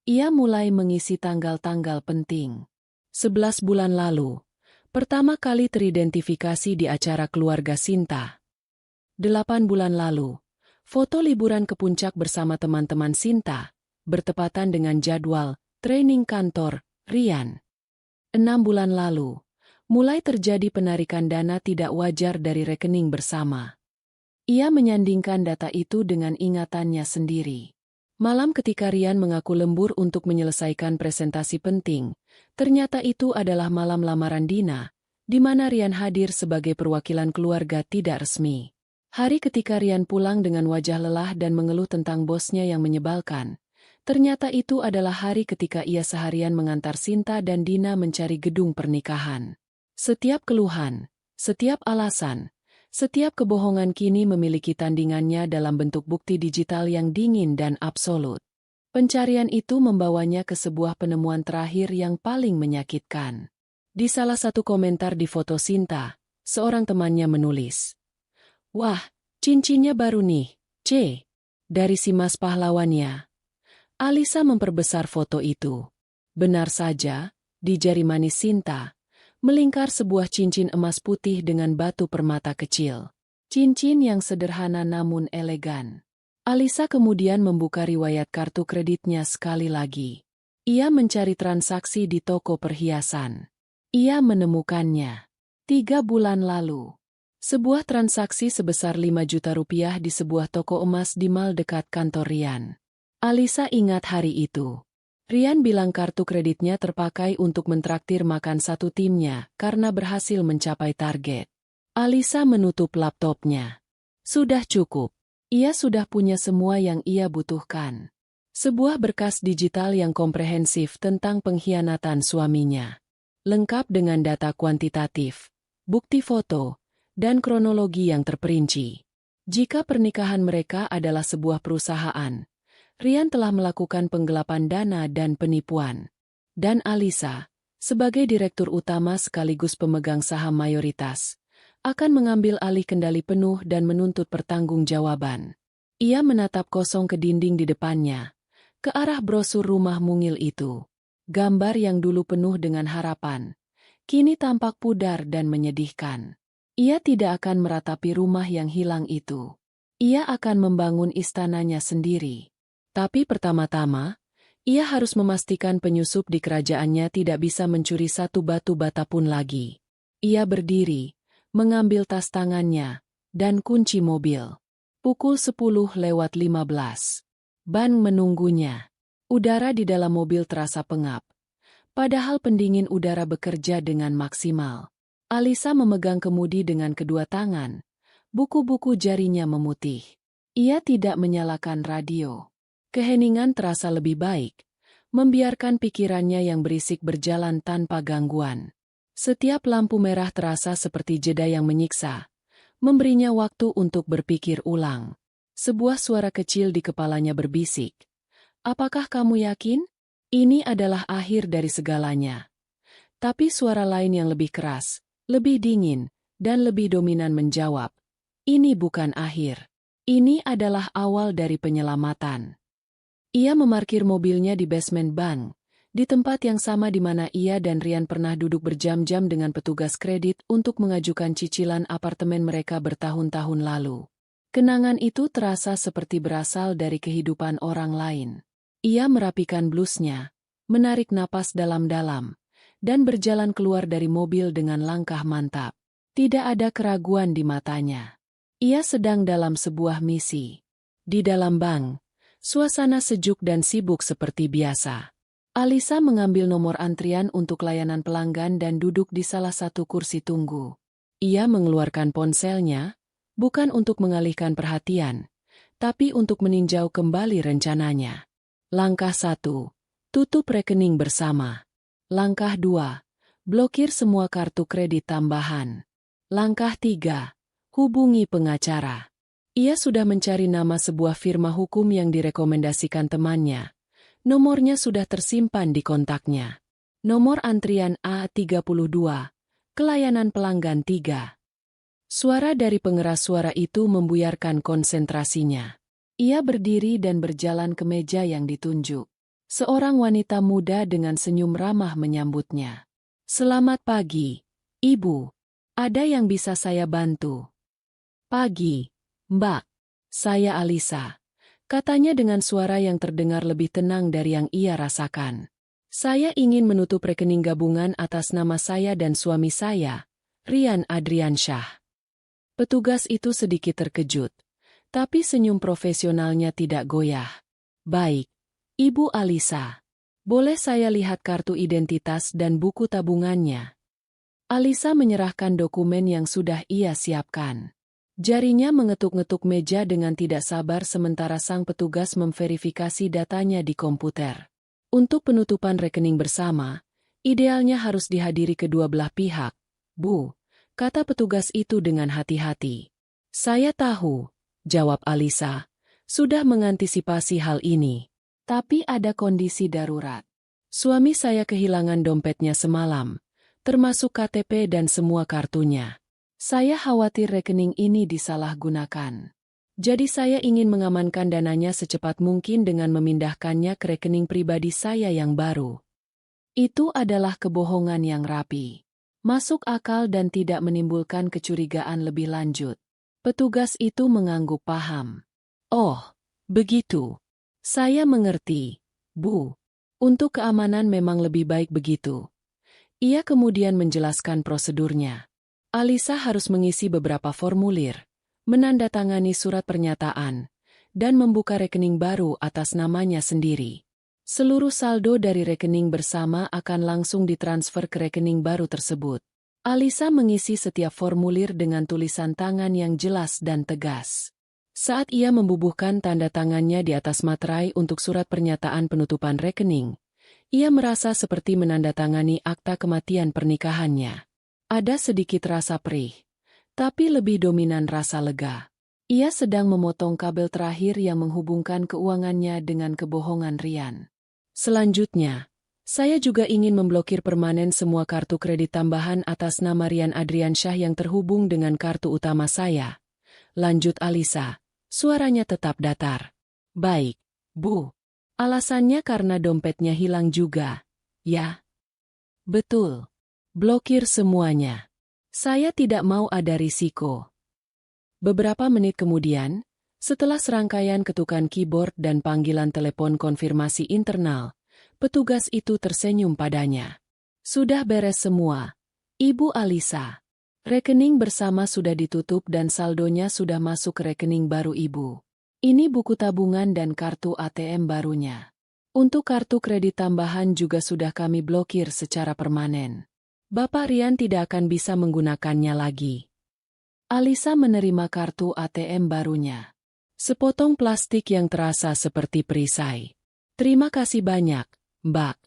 Ia mulai mengisi tanggal-tanggal penting. 11 bulan lalu, pertama kali teridentifikasi di acara keluarga Sinta. 8 bulan lalu, foto liburan ke puncak bersama teman-teman Sinta, bertepatan dengan jadwal training kantor Rian. 6 bulan lalu, mulai terjadi penarikan dana tidak wajar dari rekening bersama. Ia menyandingkan data itu dengan ingatannya sendiri. Malam ketika Rian mengaku lembur untuk menyelesaikan presentasi penting, ternyata itu adalah malam lamaran Dina, di mana Rian hadir sebagai perwakilan keluarga tidak resmi. Hari ketika Rian pulang dengan wajah lelah dan mengeluh tentang bosnya yang menyebalkan, ternyata itu adalah hari ketika ia seharian mengantar Sinta dan Dina mencari gedung pernikahan. Setiap keluhan, setiap alasan, setiap kebohongan kini memiliki tandingannya dalam bentuk bukti digital yang dingin dan absolut. Pencarian itu membawanya ke sebuah penemuan terakhir yang paling menyakitkan. Di salah satu komentar di foto Sinta, seorang temannya menulis, "Wah, cincinnya baru nih, C. Dari si mas pahlawannya." Alisa memperbesar foto itu. Benar saja, di jari manis Sinta, melingkar sebuah cincin emas putih dengan batu permata kecil. Cincin yang sederhana namun elegan. Alisa kemudian membuka riwayat kartu kreditnya sekali lagi. Ia mencari transaksi di toko perhiasan. Ia menemukannya. 3 bulan lalu. Sebuah transaksi sebesar 5 juta rupiah di sebuah toko emas di mal dekat kantor Rian. Alisa ingat hari itu. Rian bilang kartu kreditnya terpakai untuk mentraktir makan satu timnya karena berhasil mencapai target. Alisa menutup laptopnya. Sudah cukup. Ia sudah punya semua yang ia butuhkan. Sebuah berkas digital yang komprehensif tentang pengkhianatan suaminya. Lengkap dengan data kuantitatif, bukti foto, dan kronologi yang terperinci. Jika pernikahan mereka adalah sebuah perusahaan, Rian telah melakukan penggelapan dana dan penipuan. Dan Alisa, sebagai direktur utama sekaligus pemegang saham mayoritas, akan mengambil alih kendali penuh dan menuntut pertanggungjawaban. Ia menatap kosong ke dinding di depannya, ke arah brosur rumah mungil itu. Gambar yang dulu penuh dengan harapan, kini tampak pudar dan menyedihkan. Ia tidak akan meratapi rumah yang hilang itu. Ia akan membangun istananya sendiri. Tapi pertama-tama, ia harus memastikan penyusup di kerajaannya tidak bisa mencuri satu batu bata pun lagi. Ia berdiri, mengambil tas tangannya, dan kunci mobil. Pukul 10:15. Ban menunggunya. Udara di dalam mobil terasa pengap. Padahal pendingin udara bekerja dengan maksimal. Alisa memegang kemudi dengan kedua tangan. Buku-buku jarinya memutih. Ia tidak menyalakan radio. Keheningan terasa lebih baik, membiarkan pikirannya yang berisik berjalan tanpa gangguan. Setiap lampu merah terasa seperti jeda yang menyiksa, memberinya waktu untuk berpikir ulang. Sebuah suara kecil di kepalanya berbisik. "Apakah kamu yakin? Ini adalah akhir dari segalanya." Tapi suara lain yang lebih keras, lebih dingin, dan lebih dominan menjawab, "Ini bukan akhir. Ini adalah awal dari penyelamatan." Ia memarkir mobilnya di basement bank, di tempat yang sama di mana ia dan Rian pernah duduk berjam-jam dengan petugas kredit untuk mengajukan cicilan apartemen mereka bertahun-tahun lalu. Kenangan itu terasa seperti berasal dari kehidupan orang lain. Ia merapikan blusnya, menarik napas dalam-dalam, dan berjalan keluar dari mobil dengan langkah mantap. Tidak ada keraguan di matanya. Ia sedang dalam sebuah misi. Di dalam bank, suasana sejuk dan sibuk seperti biasa. Alisa mengambil nomor antrian untuk layanan pelanggan dan duduk di salah satu kursi tunggu. Ia mengeluarkan ponselnya, bukan untuk mengalihkan perhatian, tapi untuk meninjau kembali rencananya. Langkah 1. Tutup rekening bersama. Langkah 2. Blokir semua kartu kredit tambahan. Langkah 3. Hubungi pengacara. Ia sudah mencari nama sebuah firma hukum yang direkomendasikan temannya. Nomornya sudah tersimpan di kontaknya. Nomor antrian A32, kelayanan pelanggan 3. Suara dari pengeras suara itu membuyarkan konsentrasinya. Ia berdiri dan berjalan ke meja yang ditunjuk. Seorang wanita muda dengan senyum ramah menyambutnya. "Selamat pagi, Ibu. Ada yang bisa saya bantu?" "Pagi, Mbak. Saya Alisa," katanya dengan suara yang terdengar lebih tenang dari yang ia rasakan. "Saya ingin menutup rekening gabungan atas nama saya dan suami saya, Rian Adriansyah." Petugas itu sedikit terkejut, tapi senyum profesionalnya tidak goyah. "Baik, Ibu Alisa. Boleh saya lihat kartu identitas dan buku tabungannya?" Alisa menyerahkan dokumen yang sudah ia siapkan. Jarinya mengetuk-ngetuk meja dengan tidak sabar sementara sang petugas memverifikasi datanya di komputer. "Untuk penutupan rekening bersama, idealnya harus dihadiri kedua belah pihak, Bu," kata petugas itu dengan hati-hati. "Saya tahu," jawab Alisa, "sudah mengantisipasi hal ini. Tapi ada kondisi darurat. Suami saya kehilangan dompetnya semalam, termasuk KTP dan semua kartunya. Saya khawatir rekening ini disalahgunakan. Jadi saya ingin mengamankan dananya secepat mungkin dengan memindahkannya ke rekening pribadi saya yang baru." Itu adalah kebohongan yang rapi. Masuk akal dan tidak menimbulkan kecurigaan lebih lanjut. Petugas itu mengangguk paham. "Oh, begitu. Saya mengerti, Bu. Untuk keamanan memang lebih baik begitu." Ia kemudian menjelaskan prosedurnya. Alisa harus mengisi beberapa formulir, menandatangani surat pernyataan, dan membuka rekening baru atas namanya sendiri. Seluruh saldo dari rekening bersama akan langsung ditransfer ke rekening baru tersebut. Alisa mengisi setiap formulir dengan tulisan tangan yang jelas dan tegas. Saat ia membubuhkan tanda tangannya di atas materai untuk surat pernyataan penutupan rekening, ia merasa seperti menandatangani akta kematian pernikahannya. Ada sedikit rasa perih, tapi lebih dominan rasa lega. Ia sedang memotong kabel terakhir yang menghubungkan keuangannya dengan kebohongan Rian. Selanjutnya, saya juga ingin memblokir permanen semua kartu kredit tambahan atas nama Rian Adriansyah yang terhubung dengan kartu utama saya. Lanjut Alisa, suaranya tetap datar. Baik, Bu. Alasannya karena dompetnya hilang juga, ya? Betul. Blokir semuanya. Saya tidak mau ada risiko. Beberapa menit kemudian, setelah serangkaian ketukan keyboard dan panggilan telepon konfirmasi internal, petugas itu tersenyum padanya. Sudah beres semua, Ibu Alisa. Rekening bersama sudah ditutup dan saldonya sudah masuk ke rekening baru Ibu. Ini buku tabungan dan kartu ATM barunya. Untuk kartu kredit tambahan juga sudah kami blokir secara permanen. Bapak Rian tidak akan bisa menggunakannya lagi. Alisa menerima kartu ATM barunya. Sepotong plastik yang terasa seperti perisai. Terima kasih banyak, Mbak,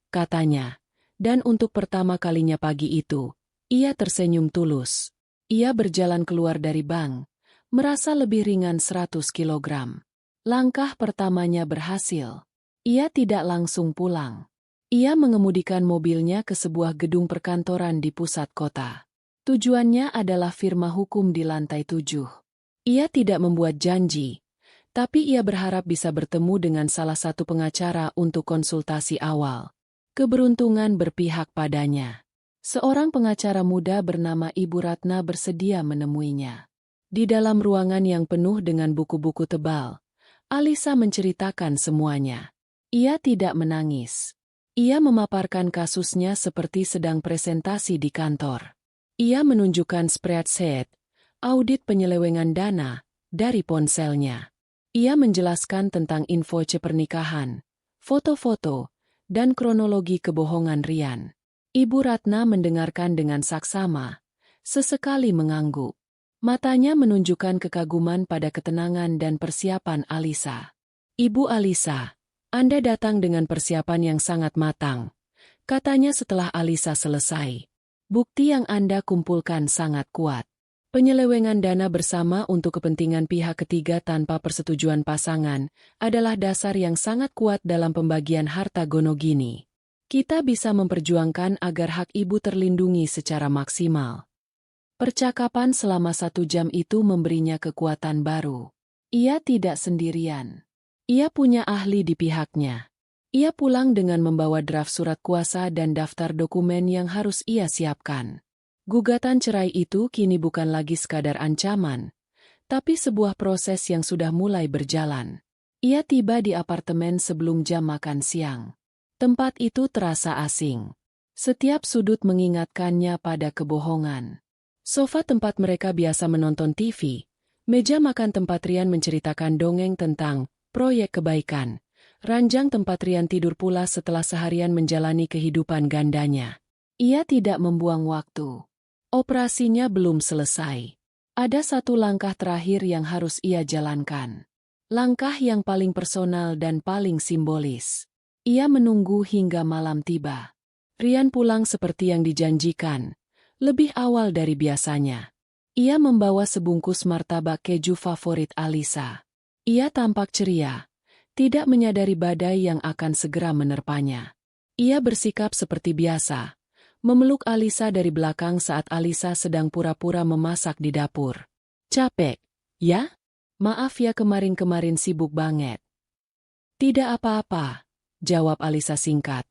katanya. Dan untuk pertama kalinya pagi itu, ia tersenyum tulus. Ia berjalan keluar dari bank, merasa lebih ringan 100 kilogram. Langkah pertamanya berhasil. Ia tidak langsung pulang. Ia mengemudikan mobilnya ke sebuah gedung perkantoran di pusat kota. Tujuannya adalah firma hukum di lantai 7. Ia tidak membuat janji, tapi ia berharap bisa bertemu dengan salah satu pengacara untuk konsultasi awal. Keberuntungan berpihak padanya. Seorang pengacara muda bernama Ibu Ratna bersedia menemuinya. Di dalam ruangan yang penuh dengan buku-buku tebal, Alisa menceritakan semuanya. Ia tidak menangis. Ia memaparkan kasusnya seperti sedang presentasi di kantor. Ia menunjukkan spreadsheet, audit penyelewengan dana, dari ponselnya. Ia menjelaskan tentang info pernikahan, foto-foto, dan kronologi kebohongan Rian. Ibu Ratna mendengarkan dengan saksama, sesekali mengangguk. Matanya menunjukkan kekaguman pada ketenangan dan persiapan Alisa. Ibu Alisa, Anda datang dengan persiapan yang sangat matang, katanya setelah Alisa selesai. Bukti yang Anda kumpulkan sangat kuat. Penyelewengan dana bersama untuk kepentingan pihak ketiga tanpa persetujuan pasangan adalah dasar yang sangat kuat dalam pembagian harta gono gini. Kita bisa memperjuangkan agar hak ibu terlindungi secara maksimal. Percakapan selama 1 jam itu memberinya kekuatan baru. Ia tidak sendirian. Ia punya ahli di pihaknya. Ia pulang dengan membawa draft surat kuasa dan daftar dokumen yang harus ia siapkan. Gugatan cerai itu kini bukan lagi sekadar ancaman, tapi sebuah proses yang sudah mulai berjalan. Ia tiba di apartemen sebelum jam makan siang. Tempat itu terasa asing. Setiap sudut mengingatkannya pada kebohongan. Sofa tempat mereka biasa menonton TV, meja makan tempat Rian menceritakan dongeng tentang proyek kebaikan, ranjang tempat Rian tidur pula setelah seharian menjalani kehidupan gandanya. Ia tidak membuang waktu. Operasinya belum selesai. Ada satu langkah terakhir yang harus ia jalankan. Langkah yang paling personal dan paling simbolis. Ia menunggu hingga malam tiba. Rian pulang seperti yang dijanjikan, lebih awal dari biasanya. Ia membawa sebungkus martabak keju favorit Alisa. Ia tampak ceria, tidak menyadari badai yang akan segera menerpanya. Ia bersikap seperti biasa, memeluk Alisa dari belakang saat Alisa sedang pura-pura memasak di dapur. Capek, ya? Maaf ya kemarin-kemarin sibuk banget. Tidak apa-apa, jawab Alisa singkat,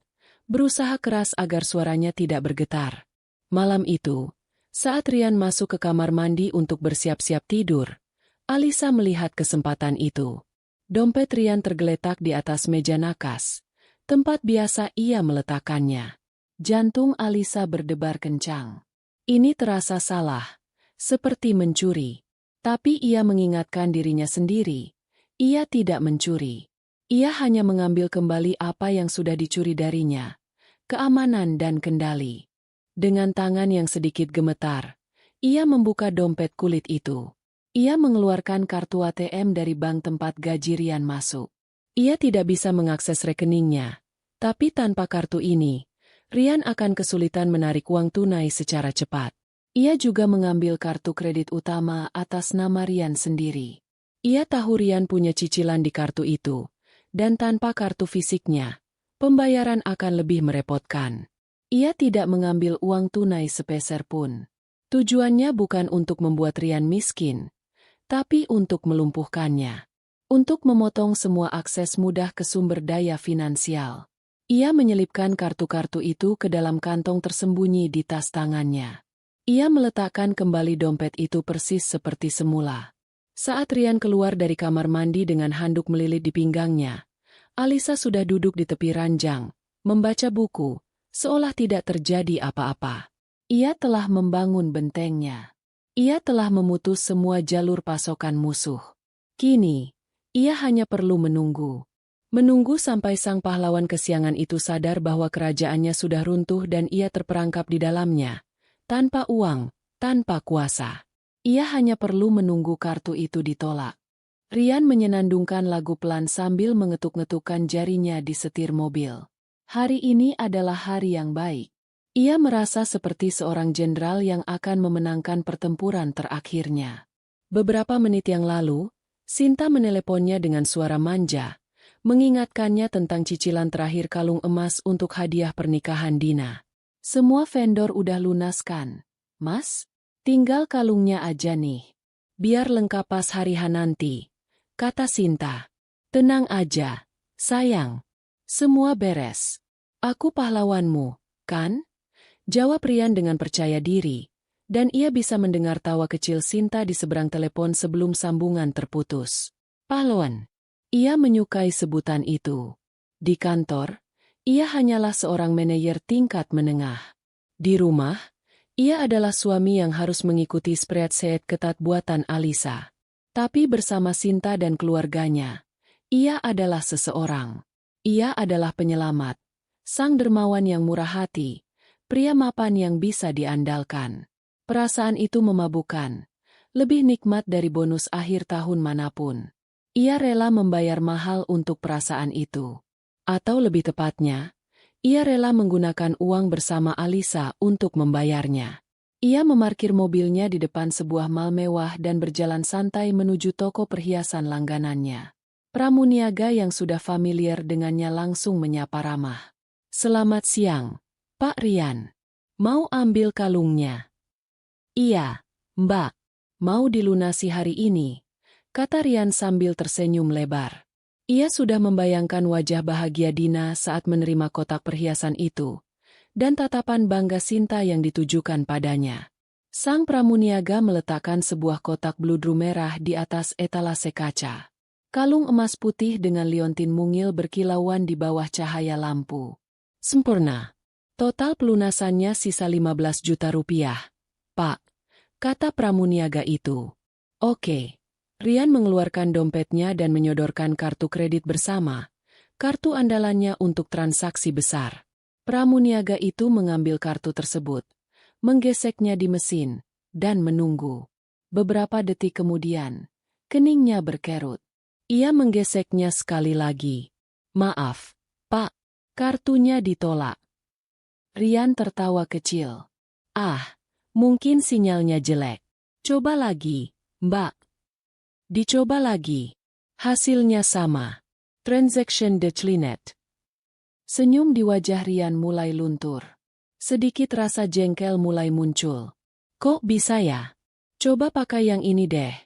berusaha keras agar suaranya tidak bergetar. Malam itu, saat Rian masuk ke kamar mandi untuk bersiap-siap tidur, Alisa melihat kesempatan itu. Dompet Rian tergeletak di atas meja nakas, tempat biasa ia meletakkannya. Jantung Alisa berdebar kencang. Ini terasa salah, seperti mencuri. Tapi ia mengingatkan dirinya sendiri. Ia tidak mencuri. Ia hanya mengambil kembali apa yang sudah dicuri darinya, keamanan dan kendali. Dengan tangan yang sedikit gemetar, ia membuka dompet kulit itu. Ia mengeluarkan kartu ATM dari bank tempat gaji Rian masuk. Ia tidak bisa mengakses rekeningnya, tapi tanpa kartu ini, Rian akan kesulitan menarik uang tunai secara cepat. Ia juga mengambil kartu kredit utama atas nama Rian sendiri. Ia tahu Rian punya cicilan di kartu itu, dan tanpa kartu fisiknya, pembayaran akan lebih merepotkan. Ia tidak mengambil uang tunai sepeser pun. Tujuannya bukan untuk membuat Rian miskin, tapi untuk melumpuhkannya. Untuk memotong semua akses mudah ke sumber daya finansial. Ia menyelipkan kartu-kartu itu ke dalam kantong tersembunyi di tas tangannya. Ia meletakkan kembali dompet itu persis seperti semula. Saat Rian keluar dari kamar mandi dengan handuk melilit di pinggangnya, Alisa sudah duduk di tepi ranjang, membaca buku, seolah tidak terjadi apa-apa. Ia telah membangun bentengnya. Ia telah memutus semua jalur pasokan musuh. Kini, ia hanya perlu menunggu. Menunggu sampai sang pahlawan kesiangan itu sadar bahwa kerajaannya sudah runtuh dan ia terperangkap di dalamnya. Tanpa uang, tanpa kuasa. Ia hanya perlu menunggu kartu itu ditolak. Rian menyenandungkan lagu pelan sambil mengetuk-ngetukkan jarinya di setir mobil. Hari ini adalah hari yang baik. Ia merasa seperti seorang jenderal yang akan memenangkan pertempuran terakhirnya. Beberapa menit yang lalu, Sinta meneleponnya dengan suara manja, mengingatkannya tentang cicilan terakhir kalung emas untuk hadiah pernikahan Dina. Semua vendor udah lunas kan, Mas? Tinggal kalungnya aja nih. Biar lengkap pas hari H nanti, kata Sinta. Tenang aja, sayang. Semua beres. Aku pahlawanmu, kan? Jawab Rian dengan percaya diri, dan ia bisa mendengar tawa kecil Sinta di seberang telepon sebelum sambungan terputus. Pahlawan. Ia menyukai sebutan itu. Di kantor, ia hanyalah seorang manajer tingkat menengah. Di rumah, ia adalah suami yang harus mengikuti spreadsheet ketat buatan Alisa. Tapi bersama Sinta dan keluarganya, ia adalah seseorang. Ia adalah penyelamat, sang dermawan yang murah hati, pria mapan yang bisa diandalkan. Perasaan itu memabukkan, lebih nikmat dari bonus akhir tahun manapun. Ia rela membayar mahal untuk perasaan itu. Atau lebih tepatnya, ia rela menggunakan uang bersama Alisa untuk membayarnya. Ia memarkir mobilnya di depan sebuah mal mewah dan berjalan santai menuju toko perhiasan langganannya. Pramuniaga yang sudah familiar dengannya langsung menyapa ramah. Selamat siang, Pak Rian. Mau ambil kalungnya? Iya, Mbak. Mau dilunasi hari ini, kata Rian sambil tersenyum lebar. Ia sudah membayangkan wajah bahagia Dina saat menerima kotak perhiasan itu, dan tatapan bangga Sinta yang ditujukan padanya. Sang pramuniaga meletakkan sebuah kotak bludru merah di atas etalase kaca. Kalung emas putih dengan liontin mungil berkilauan di bawah cahaya lampu. Sempurna. Total pelunasannya sisa 15 juta rupiah, Pak, kata pramuniaga itu. Oke. Rian mengeluarkan dompetnya dan menyodorkan kartu kredit bersama, kartu andalannya untuk transaksi besar. Pramuniaga itu mengambil kartu tersebut, menggeseknya di mesin, dan menunggu. Beberapa detik kemudian, keningnya berkerut. Ia menggeseknya sekali lagi. Maaf, Pak, kartunya ditolak. Rian tertawa kecil. Ah, mungkin sinyalnya jelek. Coba lagi, Mbak. Dicoba lagi. Hasilnya sama. Transaction declined. Senyum di wajah Rian mulai luntur. Sedikit rasa jengkel mulai muncul. Kok bisa ya? Coba pakai yang ini deh.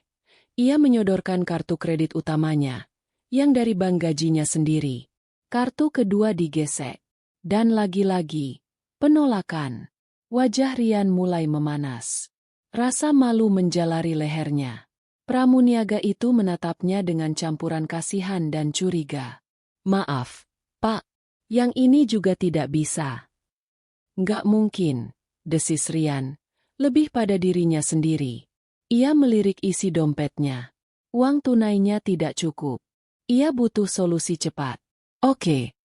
Ia menyodorkan kartu kredit utamanya, yang dari bank gajinya sendiri. Kartu kedua digesek. Dan lagi-lagi, penolakan. Wajah Rian mulai memanas. Rasa malu menjalari lehernya. Pramuniaga itu menatapnya dengan campuran kasihan dan curiga. Maaf, Pak, yang ini juga tidak bisa. Nggak mungkin, desis Rian, lebih pada dirinya sendiri. Ia melirik isi dompetnya. Uang tunainya tidak cukup. Ia butuh solusi cepat. Oke.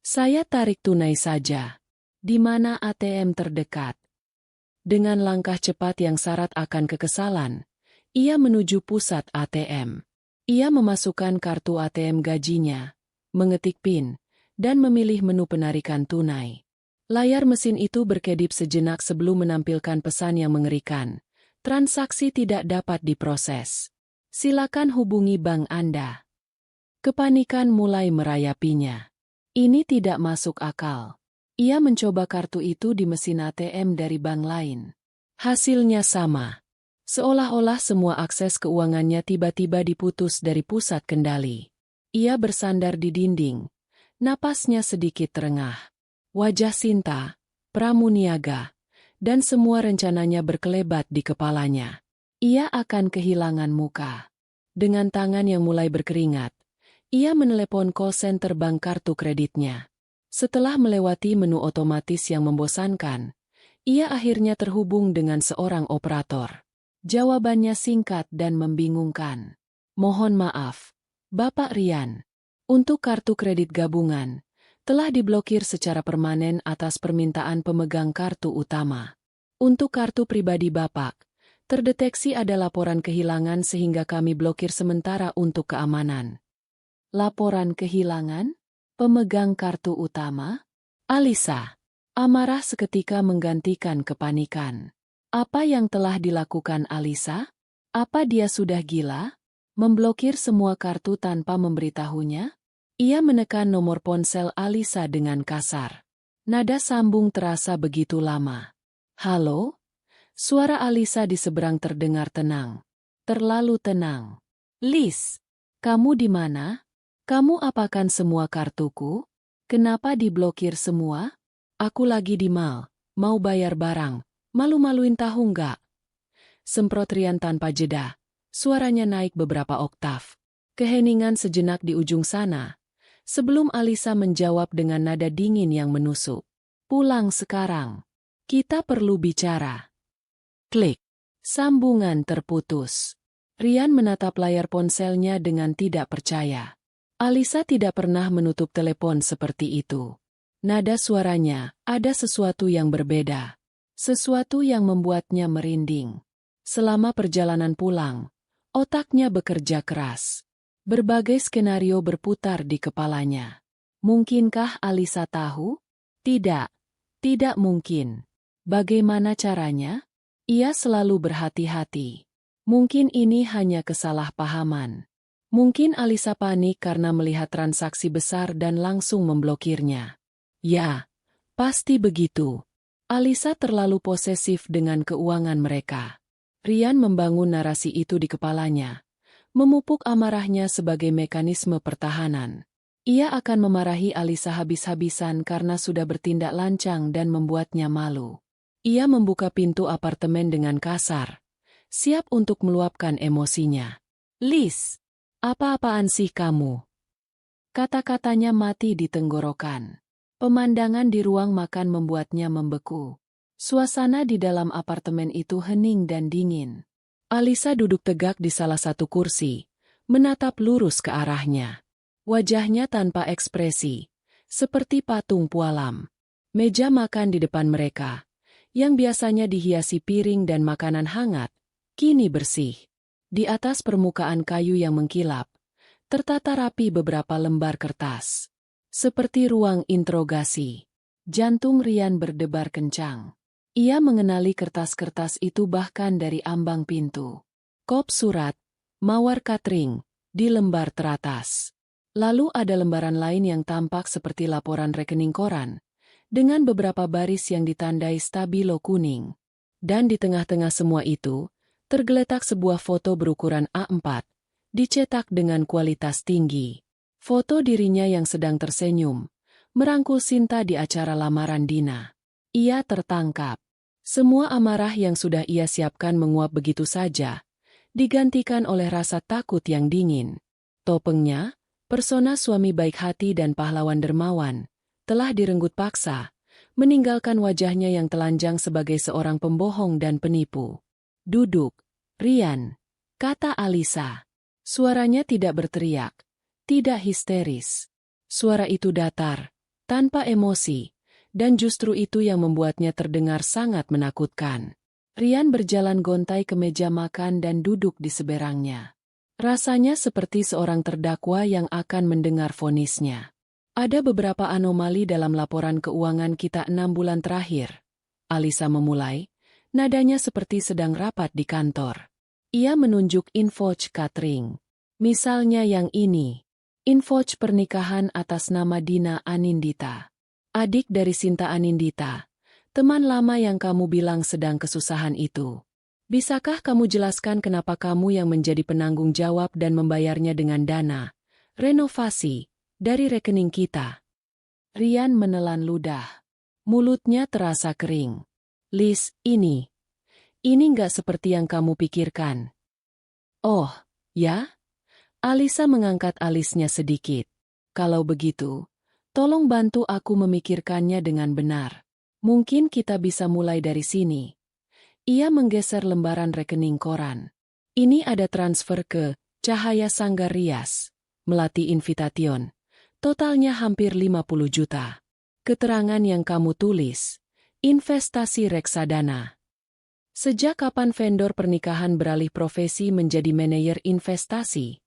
Saya tarik tunai saja. Di mana ATM terdekat? Dengan langkah cepat yang syarat akan kekesalan, ia menuju pusat ATM. Ia memasukkan kartu ATM gajinya, mengetik PIN, dan memilih menu penarikan tunai. Layar mesin itu berkedip sejenak sebelum menampilkan pesan yang mengerikan. Transaksi tidak dapat diproses. Silakan hubungi bank Anda. Kepanikan mulai merayapinya. Ini tidak masuk akal. Ia mencoba kartu itu di mesin ATM dari bank lain. Hasilnya sama. Seolah-olah semua akses keuangannya tiba-tiba diputus dari pusat kendali. Ia bersandar di dinding. Napasnya sedikit terengah. Wajah Sinta, Pramuniaga, dan semua rencananya berkelebat di kepalanya. Ia akan kehilangan muka. Dengan tangan yang mulai berkeringat, ia menelepon call center bank kartu kreditnya. Setelah melewati menu otomatis yang membosankan, ia akhirnya terhubung dengan seorang operator. Jawabannya singkat dan membingungkan. Mohon maaf, Bapak Rian. Untuk kartu kredit gabungan, telah diblokir secara permanen atas permintaan pemegang kartu utama. Untuk kartu pribadi Bapak, terdeteksi ada laporan kehilangan sehingga kami blokir sementara untuk keamanan. Laporan kehilangan? Pemegang kartu utama? Alisa. Amarah seketika menggantikan kepanikan. Apa yang telah dilakukan Alisa? Apa dia sudah gila? Memblokir semua kartu tanpa memberitahunya? Ia menekan nomor ponsel Alisa dengan kasar. Nada sambung terasa begitu lama. Halo? Suara Alisa di seberang terdengar tenang. Terlalu tenang. Liz, kamu di mana? Kamu apakan semua kartuku? Kenapa diblokir semua? Aku lagi di mall, mau bayar barang. Malu-maluin tahu nggak? Semprot Rian tanpa jeda. Suaranya naik beberapa oktav. Keheningan sejenak di ujung sana. Sebelum Alisa menjawab dengan nada dingin yang menusuk. Pulang sekarang. Kita perlu bicara. Klik. Sambungan terputus. Rian menatap layar ponselnya dengan tidak percaya. Alisa tidak pernah menutup telepon seperti itu. Nada suaranya, ada sesuatu yang berbeda. Sesuatu yang membuatnya merinding. Selama perjalanan pulang, otaknya bekerja keras. Berbagai skenario berputar di kepalanya. Mungkinkah Alisa tahu? Tidak mungkin. Bagaimana caranya? Ia selalu berhati-hati. Mungkin ini hanya kesalahpahaman. Mungkin Alisa panik karena melihat transaksi besar dan langsung memblokirnya. Ya, pasti begitu. Alisa terlalu posesif dengan keuangan mereka. Rian membangun narasi itu di kepalanya. Memupuk amarahnya sebagai mekanisme pertahanan. Ia akan memarahi Alisa habis-habisan karena sudah bertindak lancang dan membuatnya malu. Ia membuka pintu apartemen dengan kasar, siap untuk meluapkan emosinya. Liz, apa-apaan sih kamu? Kata-katanya mati di tenggorokan. Pemandangan di ruang makan membuatnya membeku. Suasana di dalam apartemen itu hening dan dingin. Alisa duduk tegak di salah satu kursi, menatap lurus ke arahnya. Wajahnya tanpa ekspresi, seperti patung pualam. Meja makan di depan mereka, yang biasanya dihiasi piring dan makanan hangat, kini bersih. Di atas permukaan kayu yang mengkilap, tertata rapi beberapa lembar kertas. Seperti ruang interogasi. Jantung Rian berdebar kencang. Ia mengenali kertas-kertas itu bahkan dari ambang pintu. Kop surat, mawar catering, di lembar teratas. Lalu ada lembaran lain yang tampak seperti laporan rekening koran, dengan beberapa baris yang ditandai stabilo kuning. Dan di tengah-tengah semua itu, tergeletak sebuah foto berukuran A4, dicetak dengan kualitas tinggi. Foto dirinya yang sedang tersenyum, merangkul Sinta di acara lamaran Dina. Ia tertangkap. Semua amarah yang sudah ia siapkan menguap begitu saja, digantikan oleh rasa takut yang dingin. Topengnya, persona suami baik hati dan pahlawan dermawan, telah direnggut paksa, meninggalkan wajahnya yang telanjang sebagai seorang pembohong dan penipu. Duduk, Rian, kata Alisa. Suaranya tidak berteriak, tidak histeris. Suara itu datar, tanpa emosi, dan justru itu yang membuatnya terdengar sangat menakutkan. Rian berjalan gontai ke meja makan dan duduk di seberangnya. Rasanya seperti seorang terdakwa yang akan mendengar vonisnya. Ada beberapa anomali dalam laporan keuangan kita 6 bulan terakhir. Alisa memulai, nadanya seperti sedang rapat di kantor. Ia menunjuk invoice catering. Misalnya yang ini. Invoice pernikahan atas nama Dina Anindita. Adik dari Sinta Anindita. Teman lama yang kamu bilang sedang kesusahan itu. Bisakah kamu jelaskan kenapa kamu yang menjadi penanggung jawab dan membayarnya dengan dana renovasi dari rekening kita? Rian menelan ludah. Mulutnya terasa kering. Liz, ini nggak seperti yang kamu pikirkan. Oh, ya? Alisa mengangkat alisnya sedikit. Kalau begitu, tolong bantu aku memikirkannya dengan benar. Mungkin kita bisa mulai dari sini. Ia menggeser lembaran rekening koran. Ini ada transfer ke Cahaya Sanggar Rias, Melati Invitation. Totalnya hampir 50 juta. Keterangan yang kamu tulis, investasi reksadana. Sejak kapan vendor pernikahan beralih profesi menjadi manajer investasi?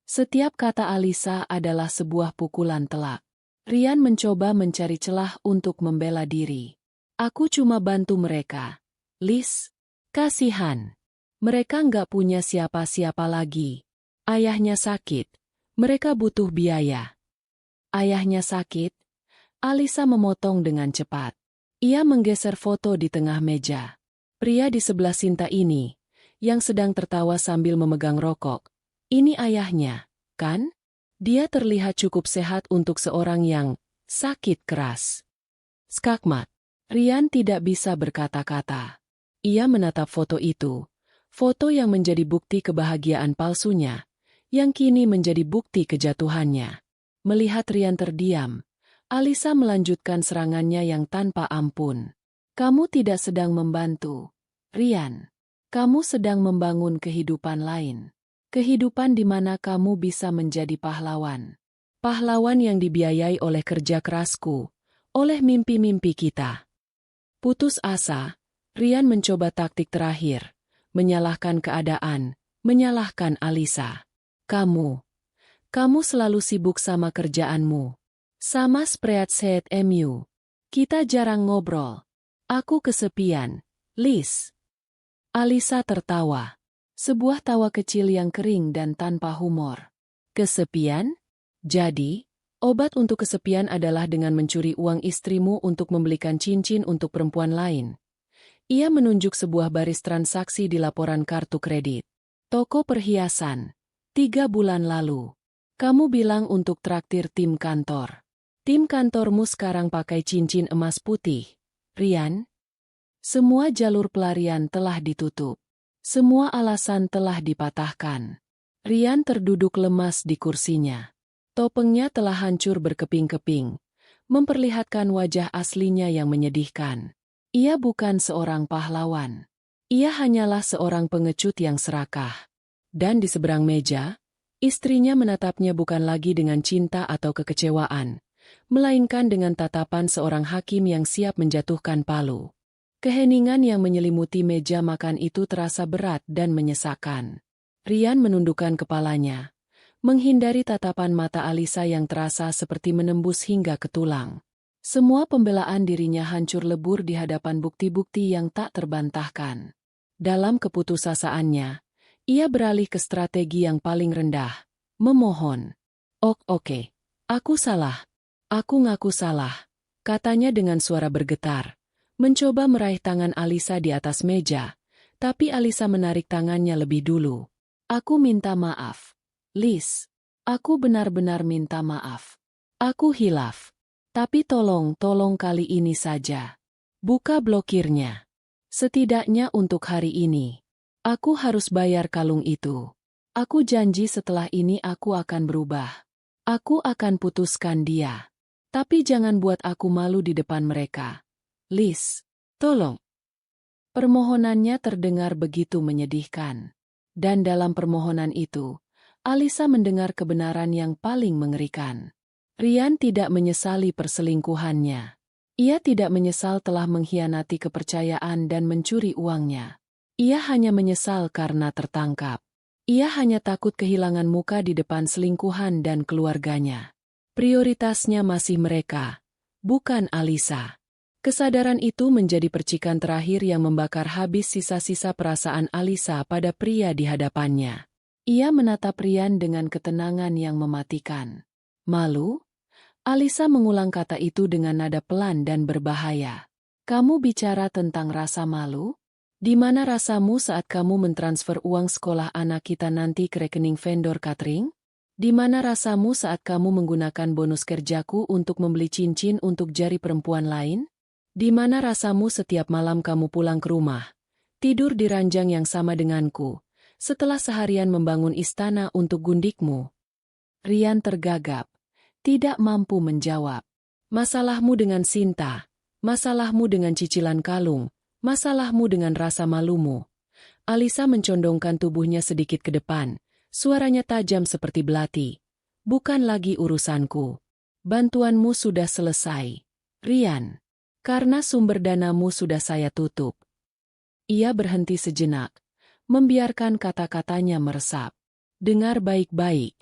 Setiap kata Alisa adalah sebuah pukulan telak. Rian mencoba mencari celah untuk membela diri. Aku cuma bantu mereka. Liz, kasihan. Mereka nggak punya siapa-siapa lagi. Ayahnya sakit. Mereka butuh biaya. Ayahnya sakit? Alisa memotong dengan cepat. Ia menggeser foto di tengah meja. Pria di sebelah Sinta ini, yang sedang tertawa sambil memegang rokok. Ini ayahnya, kan? Dia terlihat cukup sehat untuk seorang yang sakit keras. Skakmat. Rian tidak bisa berkata-kata. Ia menatap foto itu. Foto yang menjadi bukti kebahagiaan palsunya, yang kini menjadi bukti kejatuhannya. Melihat Rian terdiam, Alisa melanjutkan serangannya yang tanpa ampun. Kamu tidak sedang membantu, Rian. Kamu sedang membangun kehidupan lain. Kehidupan di mana kamu bisa menjadi pahlawan. Pahlawan yang dibiayai oleh kerja kerasku, oleh mimpi-mimpi kita. Putus asa, Rian mencoba taktik terakhir, menyalahkan keadaan, menyalahkan Alisa. Kamu selalu sibuk sama kerjaanmu. Sama spreadsheet MU. Kita jarang ngobrol. Aku kesepian, Liz. Alisa tertawa. Sebuah tawa kecil yang kering dan tanpa humor. Kesepian? Jadi, obat untuk kesepian adalah dengan mencuri uang istrimu untuk membelikan cincin untuk perempuan lain. Ia menunjuk sebuah baris transaksi di laporan kartu kredit. Toko perhiasan. 3 bulan lalu. Kamu bilang untuk traktir tim kantor. Tim kantormu sekarang pakai cincin emas putih, Rian. Semua jalur pelarian telah ditutup. Semua alasan telah dipatahkan. Rian terduduk lemas di kursinya. Topengnya telah hancur berkeping-keping, memperlihatkan wajah aslinya yang menyedihkan. Ia bukan seorang pahlawan. Ia hanyalah seorang pengecut yang serakah. Dan di seberang meja, istrinya menatapnya bukan lagi dengan cinta atau kekecewaan, melainkan dengan tatapan seorang hakim yang siap menjatuhkan palu. Keheningan yang menyelimuti meja makan itu terasa berat dan menyesakkan. Rian menundukkan kepalanya, menghindari tatapan mata Alisa yang terasa seperti menembus hingga ke tulang. Semua pembelaan dirinya hancur lebur di hadapan bukti-bukti yang tak terbantahkan. Dalam keputusasaannya, ia beralih ke strategi yang paling rendah, memohon. Oke, aku salah. Aku ngaku salah, katanya dengan suara bergetar. Mencoba meraih tangan Alisa di atas meja, tapi Alisa menarik tangannya lebih dulu. Aku minta maaf. Liz, aku benar-benar minta maaf. Aku hilaf. Tapi tolong kali ini saja. Buka blokirnya. Setidaknya untuk hari ini. Aku harus bayar kalung itu. Aku janji setelah ini aku akan berubah. Aku akan putuskan dia. Tapi jangan buat aku malu di depan mereka. Liz, tolong. Permohonannya terdengar begitu menyedihkan. Dan dalam permohonan itu, Alisa mendengar kebenaran yang paling mengerikan. Rian tidak menyesali perselingkuhannya. Ia tidak menyesal telah mengkhianati kepercayaan dan mencuri uangnya. Ia hanya menyesal karena tertangkap. Ia hanya takut kehilangan muka di depan selingkuhan dan keluarganya. Prioritasnya masih mereka, bukan Alisa. Kesadaran itu menjadi percikan terakhir yang membakar habis sisa-sisa perasaan Alisa pada pria di hadapannya. Ia menatap Rian dengan ketenangan yang mematikan. Malu? Alisa mengulang kata itu dengan nada pelan dan berbahaya. Kamu bicara tentang rasa malu? Di mana rasamu saat kamu mentransfer uang sekolah anak kita nanti ke rekening vendor catering? Di mana rasamu saat kamu menggunakan bonus kerjaku untuk membeli cincin untuk jari perempuan lain? Di mana rasamu setiap malam kamu pulang ke rumah, tidur di ranjang yang sama denganku, setelah seharian membangun istana untuk gundikmu? Rian tergagap, tidak mampu menjawab. Masalahmu dengan Sinta, masalahmu dengan cicilan kalung, masalahmu dengan rasa malumu. Alisa mencondongkan tubuhnya sedikit ke depan, suaranya tajam seperti belati. Bukan lagi urusanku. Bantuanmu sudah selesai, Rian. Karena sumber danamu sudah saya tutup. Ia berhenti sejenak, membiarkan kata-katanya meresap. Dengar baik-baik.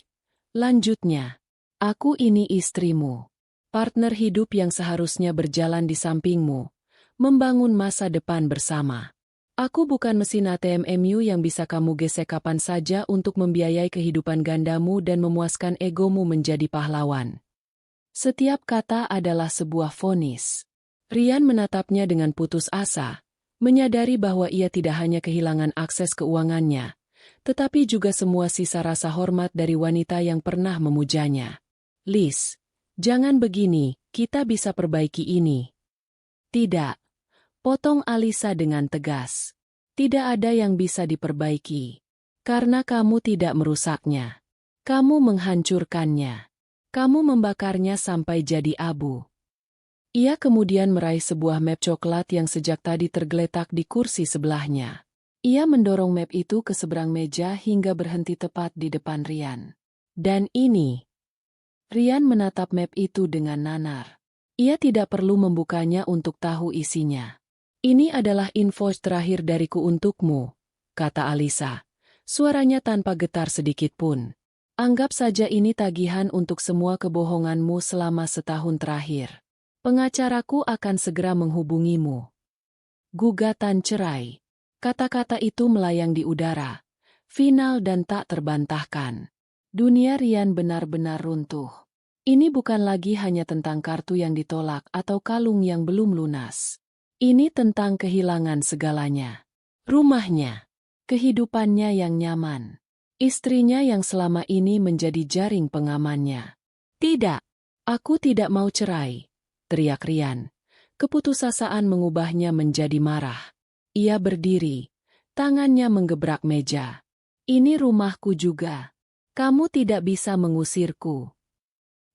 Lanjutnya, aku ini istrimu. Partner hidup yang seharusnya berjalan di sampingmu. Membangun masa depan bersama. Aku bukan mesin ATM MU yang bisa kamu gesek kapan saja untuk membiayai kehidupan gandamu dan memuaskan egomu menjadi pahlawan. Setiap kata adalah sebuah vonis. Rian menatapnya dengan putus asa, menyadari bahwa ia tidak hanya kehilangan akses keuangannya, tetapi juga semua sisa rasa hormat dari wanita yang pernah memujanya. Liz, jangan begini, kita bisa perbaiki ini. Tidak. Potong Alisa dengan tegas. Tidak ada yang bisa diperbaiki. Karena kamu tidak merusaknya. Kamu menghancurkannya. Kamu membakarnya sampai jadi abu. Ia kemudian meraih sebuah map coklat yang sejak tadi tergeletak di kursi sebelahnya. Ia mendorong map itu ke seberang meja hingga berhenti tepat di depan Rian. Dan ini. Rian menatap map itu dengan nanar. Ia tidak perlu membukanya untuk tahu isinya. Ini adalah info terakhir dariku untukmu, kata Alisa. Suaranya tanpa getar sedikit pun. Anggap saja ini tagihan untuk semua kebohonganmu selama setahun terakhir. Pengacaraku akan segera menghubungimu. Gugatan cerai. Kata-kata itu melayang di udara. Final dan tak terbantahkan. Dunia Rian benar-benar runtuh. Ini bukan lagi hanya tentang kartu yang ditolak atau kalung yang belum lunas. Ini tentang kehilangan segalanya. Rumahnya, kehidupannya yang nyaman, istrinya yang selama ini menjadi jaring pengamannya. Tidak, aku tidak mau cerai, teriak Rian. Keputusasaan mengubahnya menjadi marah. Ia berdiri, tangannya menggebrak meja. Ini rumahku juga. Kamu tidak bisa mengusirku.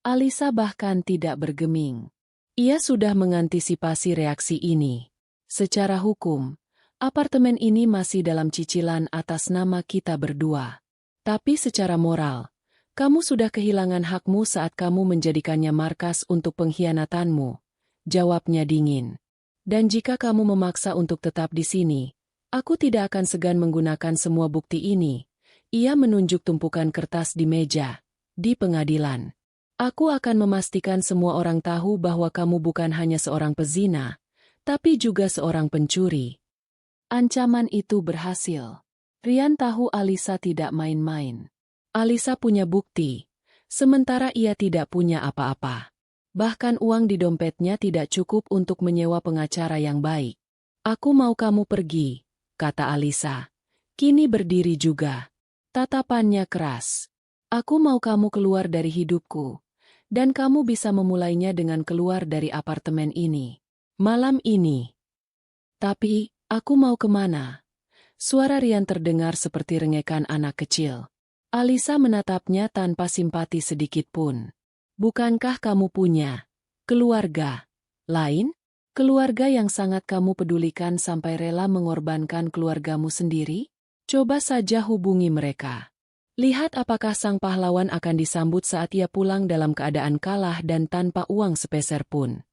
Alisa bahkan tidak bergeming. Ia sudah mengantisipasi reaksi ini. Secara hukum, apartemen ini masih dalam cicilan atas nama kita berdua. Tapi secara moral, kamu sudah kehilangan hakmu saat kamu menjadikannya markas untuk pengkhianatanmu. Jawabnya dingin. Dan jika kamu memaksa untuk tetap di sini, aku tidak akan segan menggunakan semua bukti ini. Ia menunjuk tumpukan kertas di meja, di pengadilan. Aku akan memastikan semua orang tahu bahwa kamu bukan hanya seorang pezina, tapi juga seorang pencuri. Ancaman itu berhasil. Rian tahu Alisa tidak main-main. Alisa punya bukti, sementara ia tidak punya apa-apa. Bahkan uang di dompetnya tidak cukup untuk menyewa pengacara yang baik. Aku mau kamu pergi, kata Alisa. Kini berdiri juga. Tatapannya keras. Aku mau kamu keluar dari hidupku. Dan kamu bisa memulainya dengan keluar dari apartemen ini. Malam ini. Tapi, aku mau kemana? Suara Rian terdengar seperti rengekan anak kecil. Alisa menatapnya tanpa simpati sedikit pun. Bukankah kamu punya keluarga lain? Keluarga yang sangat kamu pedulikan sampai rela mengorbankan keluargamu sendiri? Coba saja hubungi mereka. Lihat apakah sang pahlawan akan disambut saat ia pulang dalam keadaan kalah dan tanpa uang sepeser pun.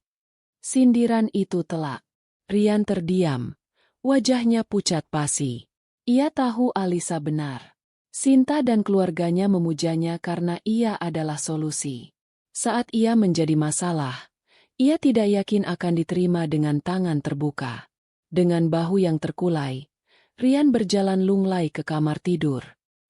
Sindiran itu telak. Rian terdiam. Wajahnya pucat pasi. Ia tahu Alisa benar. Sinta dan keluarganya memujanya karena ia adalah solusi. Saat ia menjadi masalah, ia tidak yakin akan diterima dengan tangan terbuka. Dengan bahu yang terkulai, Rian berjalan lunglai ke kamar tidur.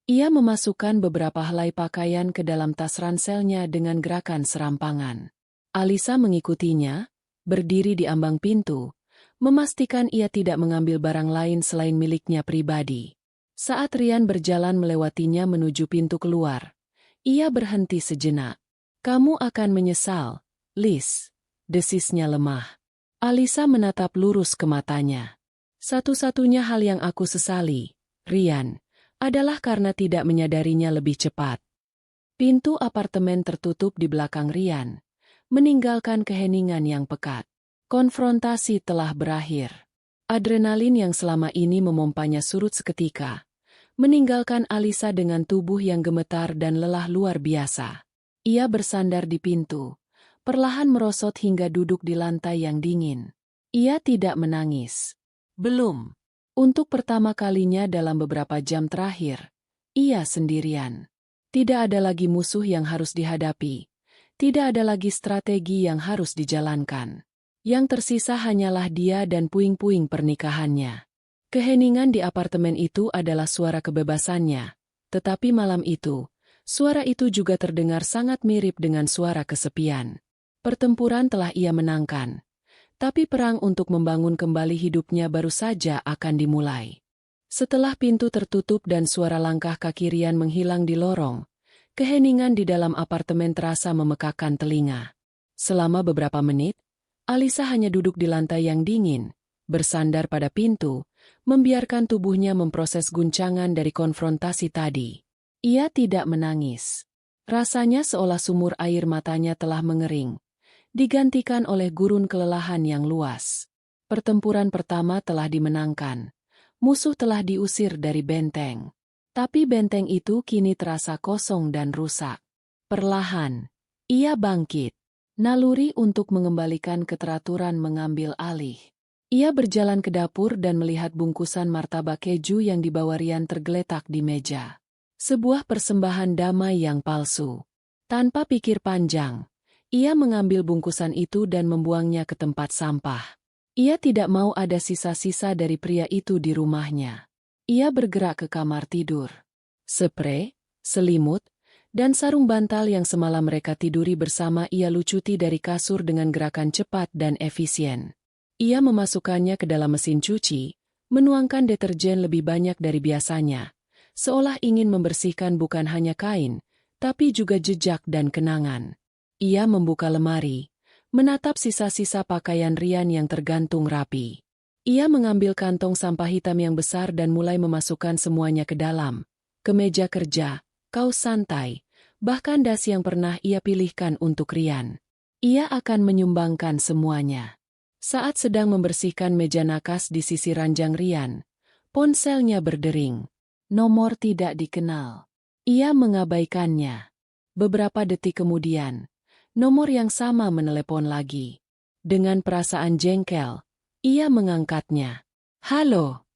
Ia memasukkan beberapa helai pakaian ke dalam tas ranselnya dengan gerakan serampangan. Alisa mengikutinya, berdiri di ambang pintu, memastikan ia tidak mengambil barang lain selain miliknya pribadi. Saat Rian berjalan melewatinya menuju pintu keluar, ia berhenti sejenak. "Kamu akan menyesal, Liz," desisnya lemah. Alisa menatap lurus ke matanya. "Satu-satunya hal yang aku sesali, Rian, adalah karena tidak menyadarinya lebih cepat." Pintu apartemen tertutup di belakang Rian, meninggalkan keheningan yang pekat. Konfrontasi telah berakhir. Adrenalin yang selama ini memompanya surut seketika, meninggalkan Alisa dengan tubuh yang gemetar dan lelah luar biasa. Ia bersandar di pintu, perlahan merosot hingga duduk di lantai yang dingin. Ia tidak menangis. Belum. Untuk pertama kalinya dalam beberapa jam terakhir, ia sendirian. Tidak ada lagi musuh yang harus dihadapi. Tidak ada lagi strategi yang harus dijalankan. Yang tersisa hanyalah dia dan puing-puing pernikahannya. Keheningan di apartemen itu adalah suara kebebasannya. Tetapi malam itu, suara itu juga terdengar sangat mirip dengan suara kesepian. Pertempuran telah ia menangkan. Tapi perang untuk membangun kembali hidupnya baru saja akan dimulai. Setelah pintu tertutup dan suara langkah kaki Rian menghilang di lorong, keheningan di dalam apartemen terasa memekakkan telinga. Selama beberapa menit, Alisa hanya duduk di lantai yang dingin, bersandar pada pintu, membiarkan tubuhnya memproses guncangan dari konfrontasi tadi. Ia tidak menangis. Rasanya seolah sumur air matanya telah mengering, digantikan oleh gurun kelelahan yang luas. Pertempuran pertama telah dimenangkan. Musuh telah diusir dari benteng. Tapi benteng itu kini terasa kosong dan rusak. Perlahan, ia bangkit. Naluri untuk mengembalikan keteraturan mengambil alih. Ia berjalan ke dapur dan melihat bungkusan martabak keju yang dibawa Rian tergeletak di meja. Sebuah persembahan damai yang palsu. Tanpa pikir panjang, ia mengambil bungkusan itu dan membuangnya ke tempat sampah. Ia tidak mau ada sisa-sisa dari pria itu di rumahnya. Ia bergerak ke kamar tidur. Sprei, selimut, dan sarung bantal yang semalam mereka tiduri bersama ia lucuti dari kasur dengan gerakan cepat dan efisien. Ia memasukkannya ke dalam mesin cuci, menuangkan deterjen lebih banyak dari biasanya, seolah ingin membersihkan bukan hanya kain, tapi juga jejak dan kenangan. Ia membuka lemari, menatap sisa-sisa pakaian Rian yang tergantung rapi. Ia mengambil kantong sampah hitam yang besar dan mulai memasukkan semuanya ke dalam. Kemeja kerja, kaos santai, bahkan dasi yang pernah ia pilihkan untuk Rian. Ia akan menyumbangkan semuanya. Saat sedang membersihkan meja nakas di sisi ranjang Rian, ponselnya berdering. Nomor tidak dikenal. Ia mengabaikannya. Beberapa detik kemudian, nomor yang sama menelepon lagi. Dengan perasaan jengkel, ia mengangkatnya. "Halo.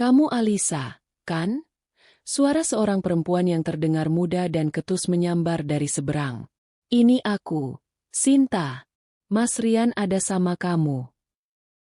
Kamu Alisa, kan?" Suara seorang perempuan yang terdengar muda dan ketus menyambar dari seberang. "Ini aku, Sinta. Mas Rian ada sama kamu."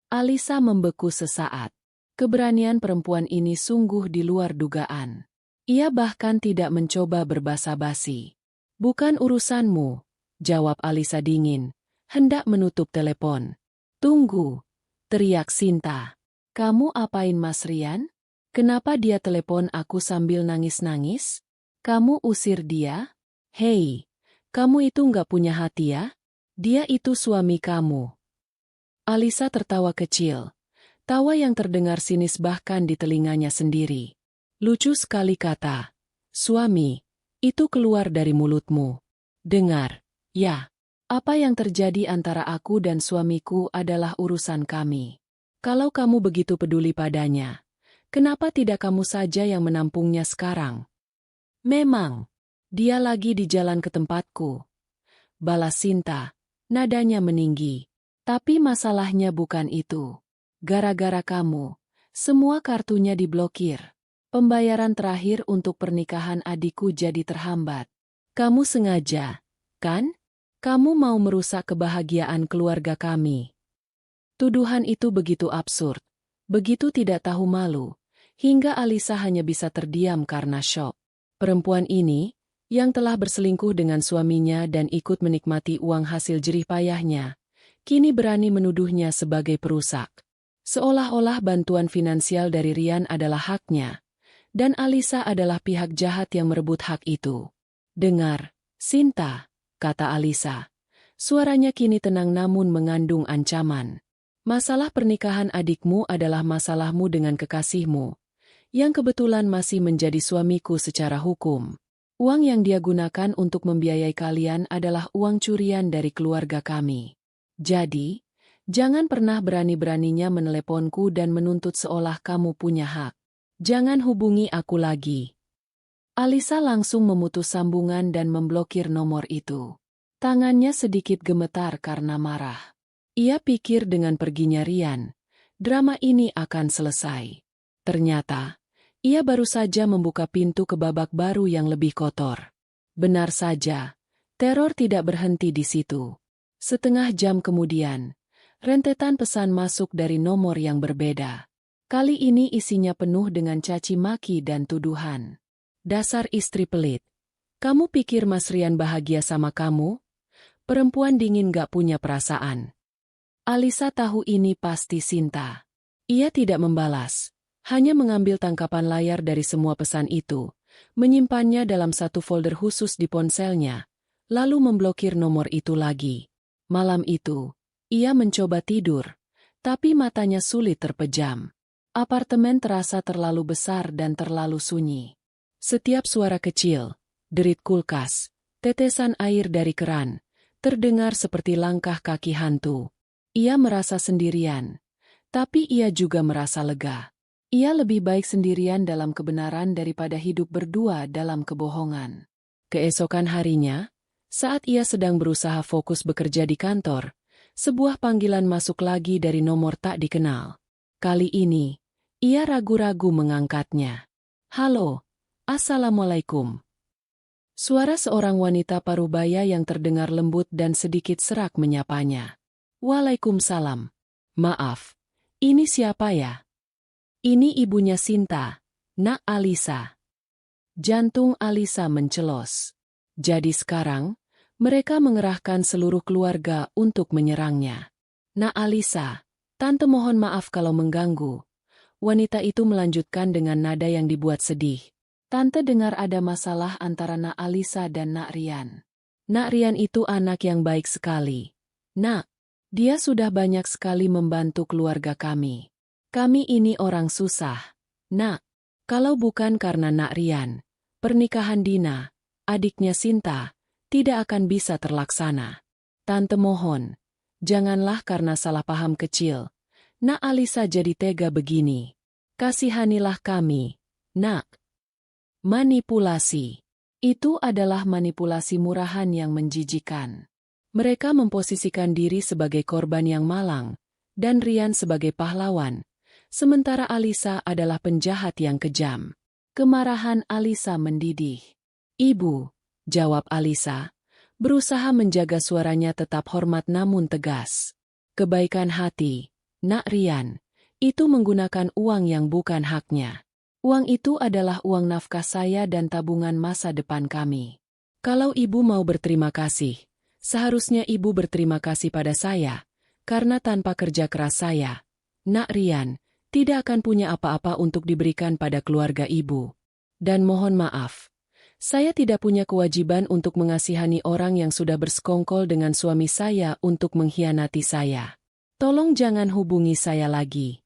Alisa membeku sesaat. Keberanian perempuan ini sungguh di luar dugaan. Ia bahkan tidak mencoba berbasa-basi. "Bukan urusanmu," jawab Alisa dingin, hendak menutup telepon. "Tunggu," teriak Sinta. "Kamu apain Mas Rian? Kenapa dia telepon aku sambil nangis-nangis? Kamu usir dia? Hei, kamu itu nggak punya hati ya? Dia itu suami kamu." Alisa tertawa kecil. Tawa yang terdengar sinis bahkan di telinganya sendiri. "Lucu sekali kata suami itu keluar dari mulutmu. Dengar, ya. Apa yang terjadi antara aku dan suamiku adalah urusan kami. Kalau kamu begitu peduli padanya, kenapa tidak kamu saja yang menampungnya sekarang?" Memang, dia lagi di jalan ke tempatku. Balas Sinta, nadanya meninggi. Tapi masalahnya bukan itu. Gara-gara kamu, semua kartunya diblokir. Pembayaran terakhir untuk pernikahan adikku jadi terhambat. Kamu sengaja, kan? Kamu mau merusak kebahagiaan keluarga kami. Tuduhan itu begitu absurd, begitu tidak tahu malu, hingga Alisa hanya bisa terdiam karena syok. Perempuan ini, yang telah berselingkuh dengan suaminya dan ikut menikmati uang hasil jerih payahnya, kini berani menuduhnya sebagai perusak. Seolah-olah bantuan finansial dari Rian adalah haknya, dan Alisa adalah pihak jahat yang merebut hak itu. Dengar, Sinta, kata Alisa. Suaranya kini tenang namun mengandung ancaman. Masalah pernikahan adikmu adalah masalahmu dengan kekasihmu, yang kebetulan masih menjadi suamiku secara hukum. Uang yang dia gunakan untuk membiayai kalian adalah uang curian dari keluarga kami. Jadi, jangan pernah berani-beraninya meneleponku dan menuntut seolah kamu punya hak. Jangan hubungi aku lagi. Alisa langsung memutus sambungan dan memblokir nomor itu. Tangannya sedikit gemetar karena marah. Ia pikir dengan perginya Rian, drama ini akan selesai. Ternyata, ia baru saja membuka pintu ke babak baru yang lebih kotor. Benar saja, teror tidak berhenti di situ. Setengah jam kemudian, rentetan pesan masuk dari nomor yang berbeda. Kali ini isinya penuh dengan caci maki dan tuduhan. Dasar istri pelit. Kamu pikir Mas Rian bahagia sama kamu? Perempuan dingin gak punya perasaan. Alisa tahu ini pasti Sinta. Ia tidak membalas, hanya mengambil tangkapan layar dari semua pesan itu, menyimpannya dalam satu folder khusus di ponselnya, lalu memblokir nomor itu lagi. Malam itu, ia mencoba tidur, tapi matanya sulit terpejam. Apartemen terasa terlalu besar dan terlalu sunyi. Setiap suara kecil, derit kulkas, tetesan air dari keran, terdengar seperti langkah kaki hantu. Ia merasa sendirian, tapi ia juga merasa lega. Ia lebih baik sendirian dalam kebenaran daripada hidup berdua dalam kebohongan. Keesokan harinya, saat ia sedang berusaha fokus bekerja di kantor, sebuah panggilan masuk lagi dari nomor tak dikenal. Kali ini, ia ragu-ragu mengangkatnya. Halo, Assalamualaikum. Suara seorang wanita parubaya yang terdengar lembut dan sedikit serak menyapanya. Waalaikumsalam. Maaf, ini siapa ya? Ini ibunya Sinta, Nak Alisa. Jantung Alisa mencelos. Jadi sekarang, mereka mengerahkan seluruh keluarga untuk menyerangnya. Nak Alisa, Tante mohon maaf kalau mengganggu. Wanita itu melanjutkan dengan nada yang dibuat sedih. Tante dengar ada masalah antara Nak Alisa dan Nak Rian. Nak Rian itu anak yang baik sekali. Nak, dia sudah banyak sekali membantu keluarga kami. Kami ini orang susah. Nak, kalau bukan karena Nak Rian, pernikahan Dina, adiknya Sinta, tidak akan bisa terlaksana. Tante mohon, janganlah karena salah paham kecil, Nak Alisa jadi tega begini. Kasihanilah kami, Nak. Manipulasi. Itu adalah manipulasi murahan yang menjijikan. Mereka memposisikan diri sebagai korban yang malang, dan Rian sebagai pahlawan, sementara Alisa adalah penjahat yang kejam. Kemarahan Alisa mendidih. Ibu, jawab Alisa, berusaha menjaga suaranya tetap hormat namun tegas. Kebaikan hati, Nak Rian, itu menggunakan uang yang bukan haknya. Uang itu adalah uang nafkah saya dan tabungan masa depan kami. Kalau ibu mau berterima kasih, seharusnya ibu berterima kasih pada saya, karena tanpa kerja keras saya, Nak Rian, tidak akan punya apa-apa untuk diberikan pada keluarga ibu. Dan mohon maaf, saya tidak punya kewajiban untuk mengasihani orang yang sudah bersekongkol dengan suami saya untuk mengkhianati saya. Tolong jangan hubungi saya lagi.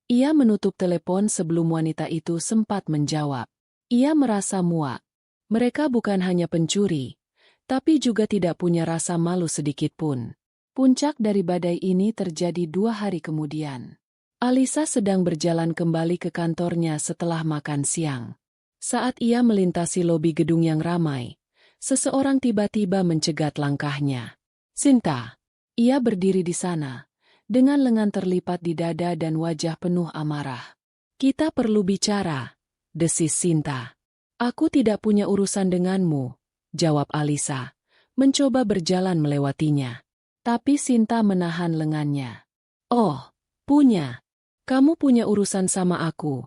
Ia menutup telepon sebelum wanita itu sempat menjawab. Ia merasa muak. Mereka bukan hanya pencuri, tapi juga tidak punya rasa malu sedikitpun. Puncak dari badai ini terjadi 2 hari kemudian. Alisa sedang berjalan kembali ke kantornya setelah makan siang. Saat ia melintasi lobi gedung yang ramai, seseorang tiba-tiba mencegat langkahnya. Sinta. Ia berdiri di sana, dengan lengan terlipat di dada dan wajah penuh amarah. Kita perlu bicara, desis Sinta. Aku tidak punya urusan denganmu, jawab Alisa, mencoba berjalan melewatinya. Tapi Sinta menahan lengannya. Oh, punya. Kamu punya urusan sama aku,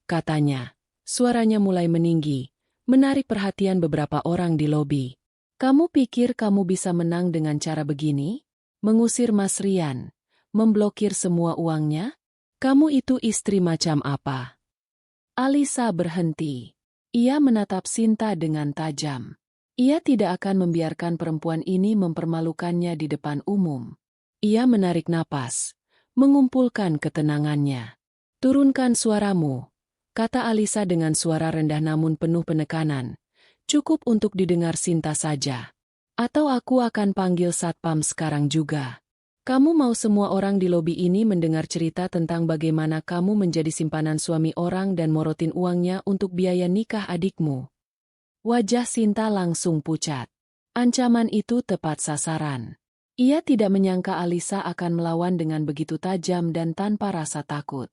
katanya. Suaranya mulai meninggi, menarik perhatian beberapa orang di lobi. Kamu pikir kamu bisa menang dengan cara begini? Mengusir Mas Rian? Memblokir semua uangnya? Kamu itu istri macam apa? Alisa berhenti. Ia menatap Sinta dengan tajam. Ia tidak akan membiarkan perempuan ini mempermalukannya di depan umum. Ia menarik napas, mengumpulkan ketenangannya. Turunkan suaramu, kata Alisa dengan suara rendah namun penuh penekanan. Cukup untuk didengar Sinta saja. Atau aku akan panggil satpam sekarang juga. Kamu mau semua orang di lobi ini mendengar cerita tentang bagaimana kamu menjadi simpanan suami orang dan morotin uangnya untuk biaya nikah adikmu. Wajah Sinta langsung pucat. Ancaman itu tepat sasaran. Ia tidak menyangka Alisa akan melawan dengan begitu tajam dan tanpa rasa takut.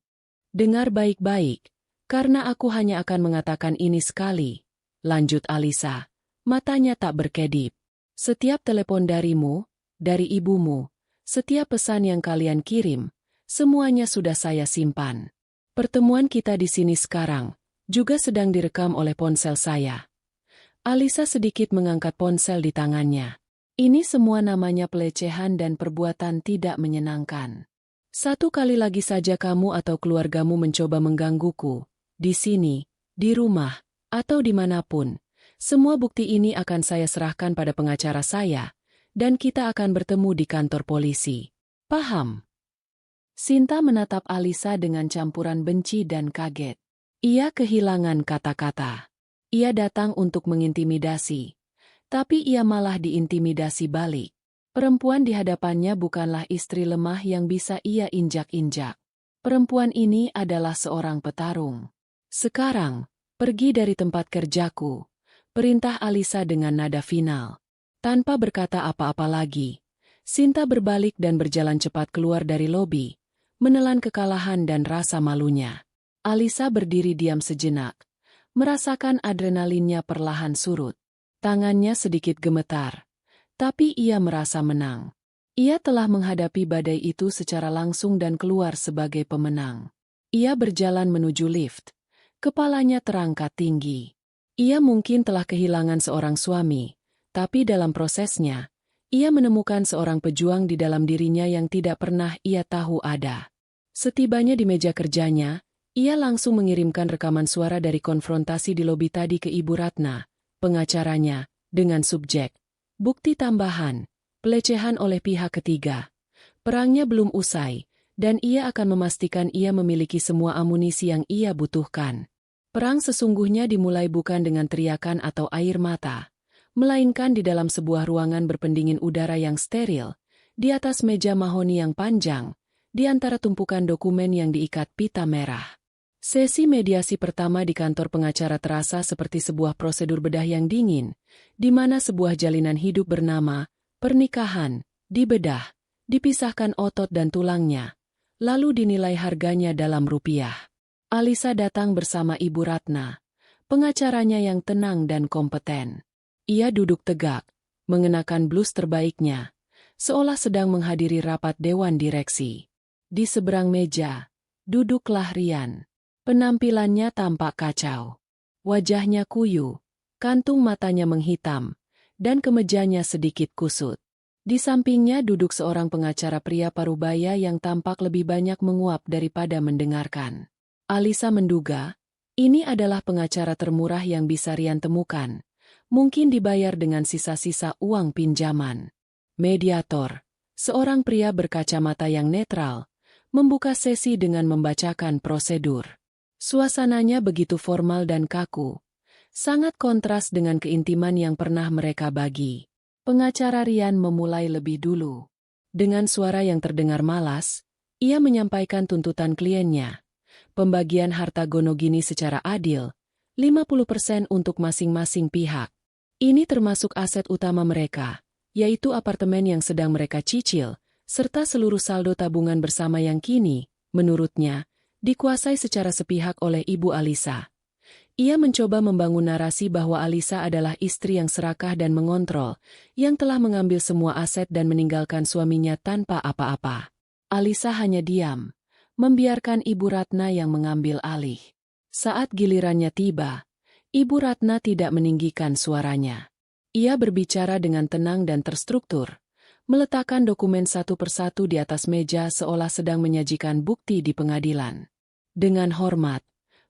Dengar baik-baik, karena aku hanya akan mengatakan ini sekali, lanjut Alisa. Matanya tak berkedip. Setiap telepon darimu, dari ibumu, setiap pesan yang kalian kirim, semuanya sudah saya simpan. Pertemuan kita di sini sekarang juga sedang direkam oleh ponsel saya. Alisa sedikit mengangkat ponsel di tangannya. Ini semua namanya pelecehan dan perbuatan tidak menyenangkan. Satu kali lagi saja kamu atau keluargamu mencoba menggangguku, di sini, di rumah, atau dimanapun. Semua bukti ini akan saya serahkan pada pengacara saya, dan kita akan bertemu di kantor polisi. Paham? Sinta menatap Alisa dengan campuran benci dan kaget. Ia kehilangan kata-kata. Ia datang untuk mengintimidasi, tapi ia malah diintimidasi balik. Perempuan di hadapannya bukanlah istri lemah yang bisa ia injak-injak. Perempuan ini adalah seorang petarung. Sekarang, pergi dari tempat kerjaku, perintah Alisa dengan nada final. Tanpa berkata apa-apa lagi, Sinta berbalik dan berjalan cepat keluar dari lobi, menelan kekalahan dan rasa malunya. Alisa berdiri diam sejenak, merasakan adrenalinnya perlahan surut. Tangannya sedikit gemetar, tapi ia merasa menang. Ia telah menghadapi badai itu secara langsung dan keluar sebagai pemenang. Ia berjalan menuju lift, kepalanya terangkat tinggi. Ia mungkin telah kehilangan seorang suami, tapi dalam prosesnya, ia menemukan seorang pejuang di dalam dirinya yang tidak pernah ia tahu ada. Setibanya di meja kerjanya, ia langsung mengirimkan rekaman suara dari konfrontasi di lobi tadi ke Ibu Ratna, pengacaranya, dengan subjek, bukti tambahan, pelecehan oleh pihak ketiga. Perangnya belum usai, dan ia akan memastikan ia memiliki semua amunisi yang ia butuhkan. Perang sesungguhnya dimulai bukan dengan teriakan atau air mata, melainkan di dalam sebuah ruangan berpendingin udara yang steril, di atas meja mahoni yang panjang, di antara tumpukan dokumen yang diikat pita merah. Sesi mediasi pertama di kantor pengacara terasa seperti sebuah prosedur bedah yang dingin, di mana sebuah jalinan hidup bernama pernikahan dibedah, dipisahkan otot dan tulangnya, lalu dinilai harganya dalam rupiah. Alisa datang bersama Ibu Ratna, pengacaranya yang tenang dan kompeten. Ia duduk tegak, mengenakan blus terbaiknya, seolah sedang menghadiri rapat dewan direksi. Di seberang meja, duduklah Rian. Penampilannya tampak kacau. Wajahnya kuyu, kantung matanya menghitam, dan kemejanya sedikit kusut. Di sampingnya duduk seorang pengacara pria parubaya yang tampak lebih banyak menguap daripada mendengarkan. Alisa menduga, ini adalah pengacara termurah yang bisa Rian temukan, mungkin dibayar dengan sisa-sisa uang pinjaman. Mediator, seorang pria berkacamata yang netral, membuka sesi dengan membacakan prosedur. Suasananya begitu formal dan kaku, sangat kontras dengan keintiman yang pernah mereka bagi. Pengacara Rian memulai lebih dulu. Dengan suara yang terdengar malas, ia menyampaikan tuntutan kliennya. Pembagian harta Gonogini secara adil, 50% untuk masing-masing pihak. Ini termasuk aset utama mereka, yaitu apartemen yang sedang mereka cicil, serta seluruh saldo tabungan bersama yang kini, menurutnya, dikuasai secara sepihak oleh Ibu Alisa. Ia mencoba membangun narasi bahwa Alisa adalah istri yang serakah dan mengontrol, yang telah mengambil semua aset dan meninggalkan suaminya tanpa apa-apa. Alisa hanya diam, membiarkan Ibu Ratna yang mengambil alih. Saat gilirannya tiba, Ibu Ratna tidak meninggikan suaranya. Ia berbicara dengan tenang dan terstruktur, meletakkan dokumen satu persatu di atas meja seolah sedang menyajikan bukti di pengadilan. Dengan hormat,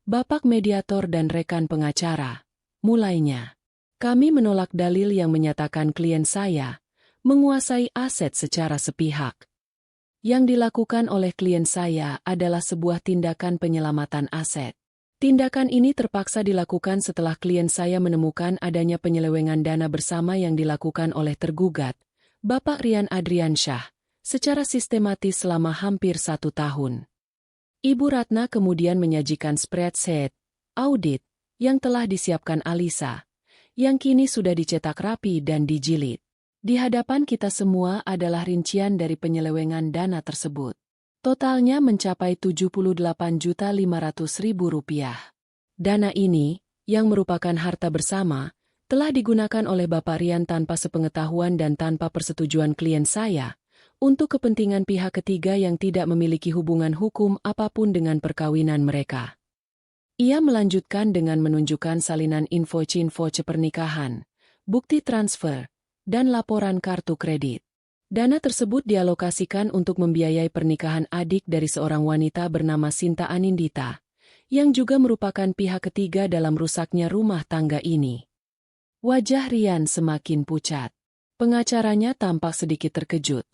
Bapak mediator dan rekan pengacara, mulainya. Kami menolak dalil yang menyatakan klien saya menguasai aset secara sepihak. Yang dilakukan oleh klien saya adalah sebuah tindakan penyelamatan aset. Tindakan ini terpaksa dilakukan setelah klien saya menemukan adanya penyelewengan dana bersama yang dilakukan oleh tergugat, Bapak Rian Adriansyah, secara sistematis selama hampir 1 tahun. Ibu Ratna kemudian menyajikan spreadsheet, audit, yang telah disiapkan Alisa, yang kini sudah dicetak rapi dan dijilid. Di hadapan kita semua adalah rincian dari penyelewengan dana tersebut. Totalnya mencapai Rp78.500.000. Dana ini, yang merupakan harta bersama, telah digunakan oleh Bapak Rian tanpa sepengetahuan dan tanpa persetujuan klien saya, untuk kepentingan pihak ketiga yang tidak memiliki hubungan hukum apapun dengan perkawinan mereka. Ia melanjutkan dengan menunjukkan salinan info-cinfoce pernikahan, bukti transfer, dan laporan kartu kredit. Dana tersebut dialokasikan untuk membiayai pernikahan adik dari seorang wanita bernama Sinta Anindita, yang juga merupakan pihak ketiga dalam rusaknya rumah tangga ini. Wajah Rian semakin pucat. Pengacaranya tampak sedikit terkejut,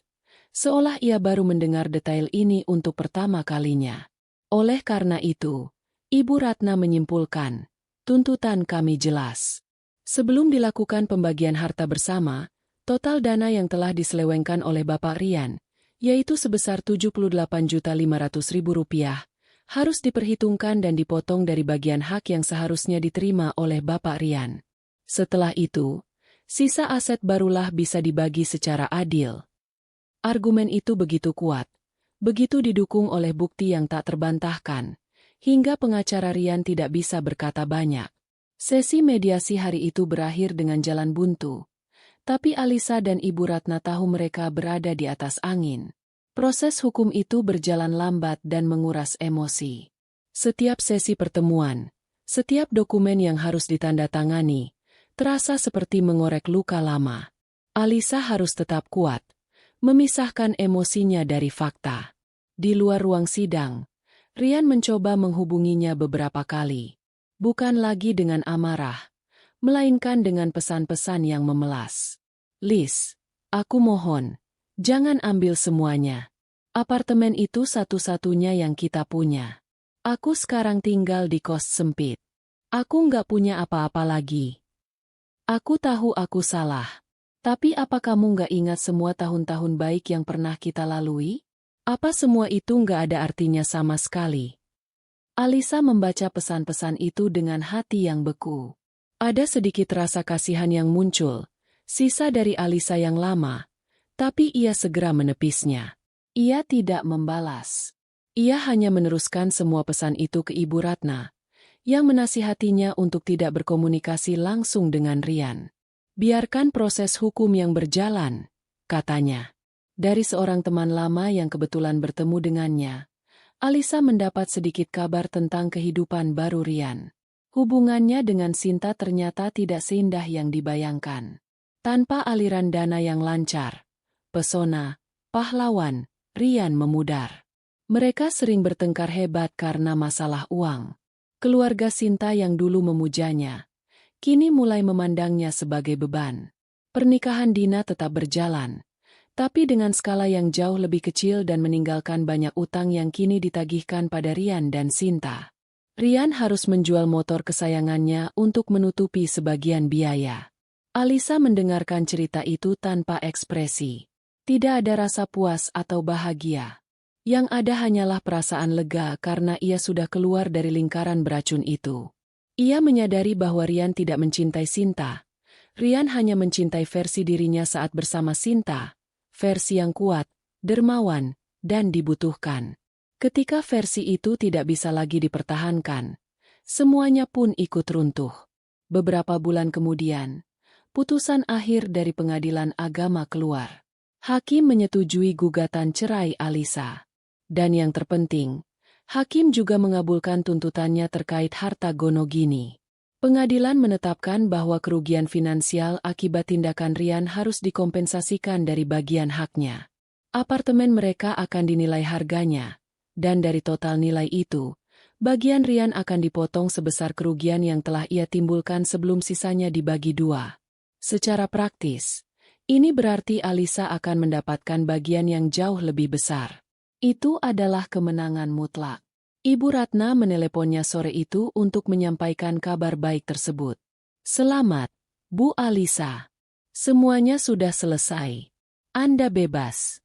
seolah ia baru mendengar detail ini untuk pertama kalinya. Oleh karena itu, Ibu Ratna menyimpulkan, tuntutan kami jelas. Sebelum dilakukan pembagian harta bersama, total dana yang telah diselewengkan oleh Bapak Rian, yaitu sebesar Rp78.500.000, harus diperhitungkan dan dipotong dari bagian hak yang seharusnya diterima oleh Bapak Rian. Setelah itu, sisa aset barulah bisa dibagi secara adil. Argumen itu begitu kuat, begitu didukung oleh bukti yang tak terbantahkan, hingga pengacara Rian tidak bisa berkata banyak. Sesi mediasi hari itu berakhir dengan jalan buntu. Tapi Alisa dan Ibu Ratna tahu mereka berada di atas angin. Proses hukum itu berjalan lambat dan menguras emosi. Setiap sesi pertemuan, setiap dokumen yang harus ditandatangani, terasa seperti mengorek luka lama. Alisa harus tetap kuat, memisahkan emosinya dari fakta. Di luar ruang sidang, Rian mencoba menghubunginya beberapa kali. Bukan lagi dengan amarah, melainkan dengan pesan-pesan yang memelas. Liz, aku mohon, jangan ambil semuanya. Apartemen itu satu-satunya yang kita punya. Aku sekarang tinggal di kos sempit. Aku nggak punya apa-apa lagi. Aku tahu aku salah. Tapi apa kamu nggak ingat semua tahun-tahun baik yang pernah kita lalui? Apa semua itu nggak ada artinya sama sekali? Alisa membaca pesan-pesan itu dengan hati yang beku. Ada sedikit rasa kasihan yang muncul, sisa dari Alisa yang lama, tapi ia segera menepisnya. Ia tidak membalas. Ia hanya meneruskan semua pesan itu ke Ibu Ratna, yang menasihatinya untuk tidak berkomunikasi langsung dengan Rian. Biarkan proses hukum yang berjalan, katanya. Dari seorang teman lama yang kebetulan bertemu dengannya, Alisa mendapat sedikit kabar tentang kehidupan baru Rian. Hubungannya dengan Sinta ternyata tidak seindah yang dibayangkan. Tanpa aliran dana yang lancar, pesona, pahlawan, Rian memudar. Mereka sering bertengkar hebat karena masalah uang. Keluarga Sinta yang dulu memujanya, kini mulai memandangnya sebagai beban. Pernikahan Dina tetap berjalan, tapi dengan skala yang jauh lebih kecil dan meninggalkan banyak utang yang kini ditagihkan pada Rian dan Sinta. Rian harus menjual motor kesayangannya untuk menutupi sebagian biaya. Alisa mendengarkan cerita itu tanpa ekspresi. Tidak ada rasa puas atau bahagia. Yang ada hanyalah perasaan lega karena ia sudah keluar dari lingkaran beracun itu. Ia menyadari bahwa Rian tidak mencintai Sinta. Rian hanya mencintai versi dirinya saat bersama Sinta, versi yang kuat, dermawan, dan dibutuhkan. Ketika versi itu tidak bisa lagi dipertahankan, semuanya pun ikut runtuh. Beberapa bulan kemudian, putusan akhir dari pengadilan agama keluar. Hakim menyetujui gugatan cerai Alisa. Dan yang terpenting, hakim juga mengabulkan tuntutannya terkait harta gonogini. Pengadilan menetapkan bahwa kerugian finansial akibat tindakan Rian harus dikompensasikan dari bagian haknya. Apartemen mereka akan dinilai harganya, dan dari total nilai itu, bagian Rian akan dipotong sebesar kerugian yang telah ia timbulkan sebelum sisanya dibagi dua. Secara praktis, ini berarti Alisa akan mendapatkan bagian yang jauh lebih besar. Itu adalah kemenangan mutlak. Ibu Ratna meneleponnya sore itu untuk menyampaikan kabar baik tersebut. Selamat, Bu Alisa. Semuanya sudah selesai. Anda bebas.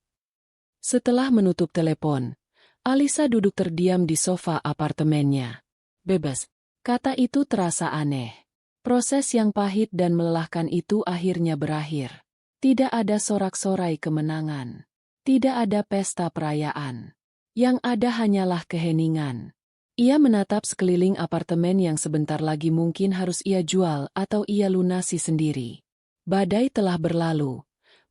Setelah menutup telepon, Alisa duduk terdiam di sofa apartemennya. Bebas. Kata itu terasa aneh. Proses yang pahit dan melelahkan itu akhirnya berakhir. Tidak ada sorak-sorai kemenangan. Tidak ada pesta perayaan. Yang ada hanyalah keheningan. Ia menatap sekeliling apartemen yang sebentar lagi mungkin harus ia jual atau ia lunasi sendiri. Badai telah berlalu,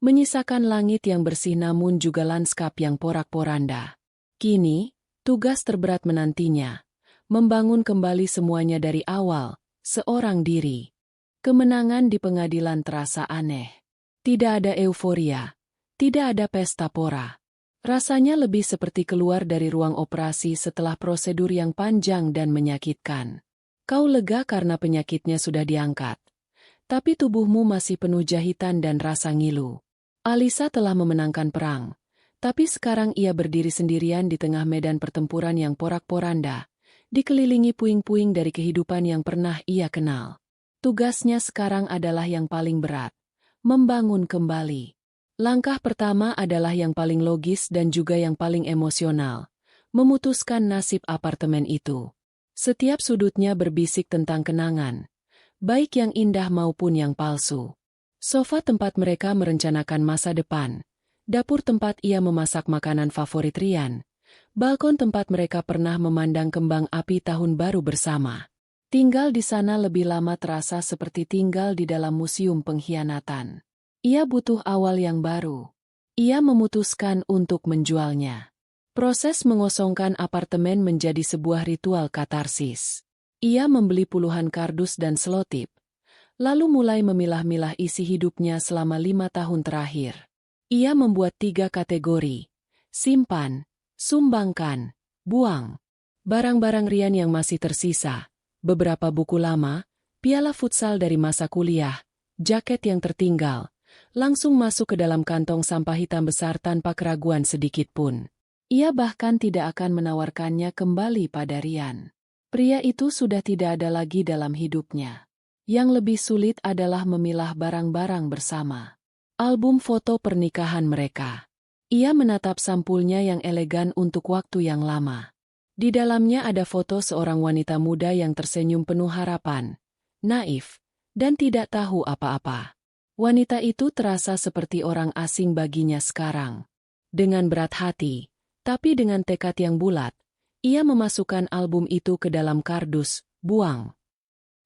menyisakan langit yang bersih namun juga lanskap yang porak-poranda. Kini, tugas terberat menantinya, membangun kembali semuanya dari awal, seorang diri. Kemenangan di pengadilan terasa aneh. Tidak ada euforia. Tidak ada pesta pora. Rasanya lebih seperti keluar dari ruang operasi setelah prosedur yang panjang dan menyakitkan. Kau lega karena penyakitnya sudah diangkat. Tapi tubuhmu masih penuh jahitan dan rasa ngilu. Alisa telah memenangkan perang. Tapi sekarang ia berdiri sendirian di tengah medan pertempuran yang porak-poranda, dikelilingi puing-puing dari kehidupan yang pernah ia kenal. Tugasnya sekarang adalah yang paling berat. Membangun kembali. Langkah pertama adalah yang paling logis dan juga yang paling emosional. Memutuskan nasib apartemen itu. Setiap sudutnya berbisik tentang kenangan. Baik yang indah maupun yang palsu. Sofa tempat mereka merencanakan masa depan. Dapur tempat ia memasak makanan favorit Rian. Balkon tempat mereka pernah memandang kembang api tahun baru bersama. Tinggal di sana lebih lama terasa seperti tinggal di dalam museum pengkhianatan. Ia butuh awal yang baru. Ia memutuskan untuk menjualnya. Proses mengosongkan apartemen menjadi sebuah ritual katarsis. Ia membeli puluhan kardus dan selotip, lalu mulai memilah-milah isi hidupnya selama 5 tahun terakhir. Ia membuat 3 kategori: simpan, sumbangkan, buang. Barang-barang Rian yang masih tersisa, beberapa buku lama, piala futsal dari masa kuliah, jaket yang tertinggal, langsung masuk ke dalam kantong sampah hitam besar tanpa keraguan sedikit pun. Ia bahkan tidak akan menawarkannya kembali pada Rian. Pria itu sudah tidak ada lagi dalam hidupnya. Yang lebih sulit adalah memilah barang-barang bersama. Album foto pernikahan mereka. Ia menatap sampulnya yang elegan untuk waktu yang lama. Di dalamnya ada foto seorang wanita muda yang tersenyum penuh harapan, naif, dan tidak tahu apa-apa. Wanita itu terasa seperti orang asing baginya sekarang. Dengan berat hati, tapi dengan tekad yang bulat, ia memasukkan album itu ke dalam kardus, buang.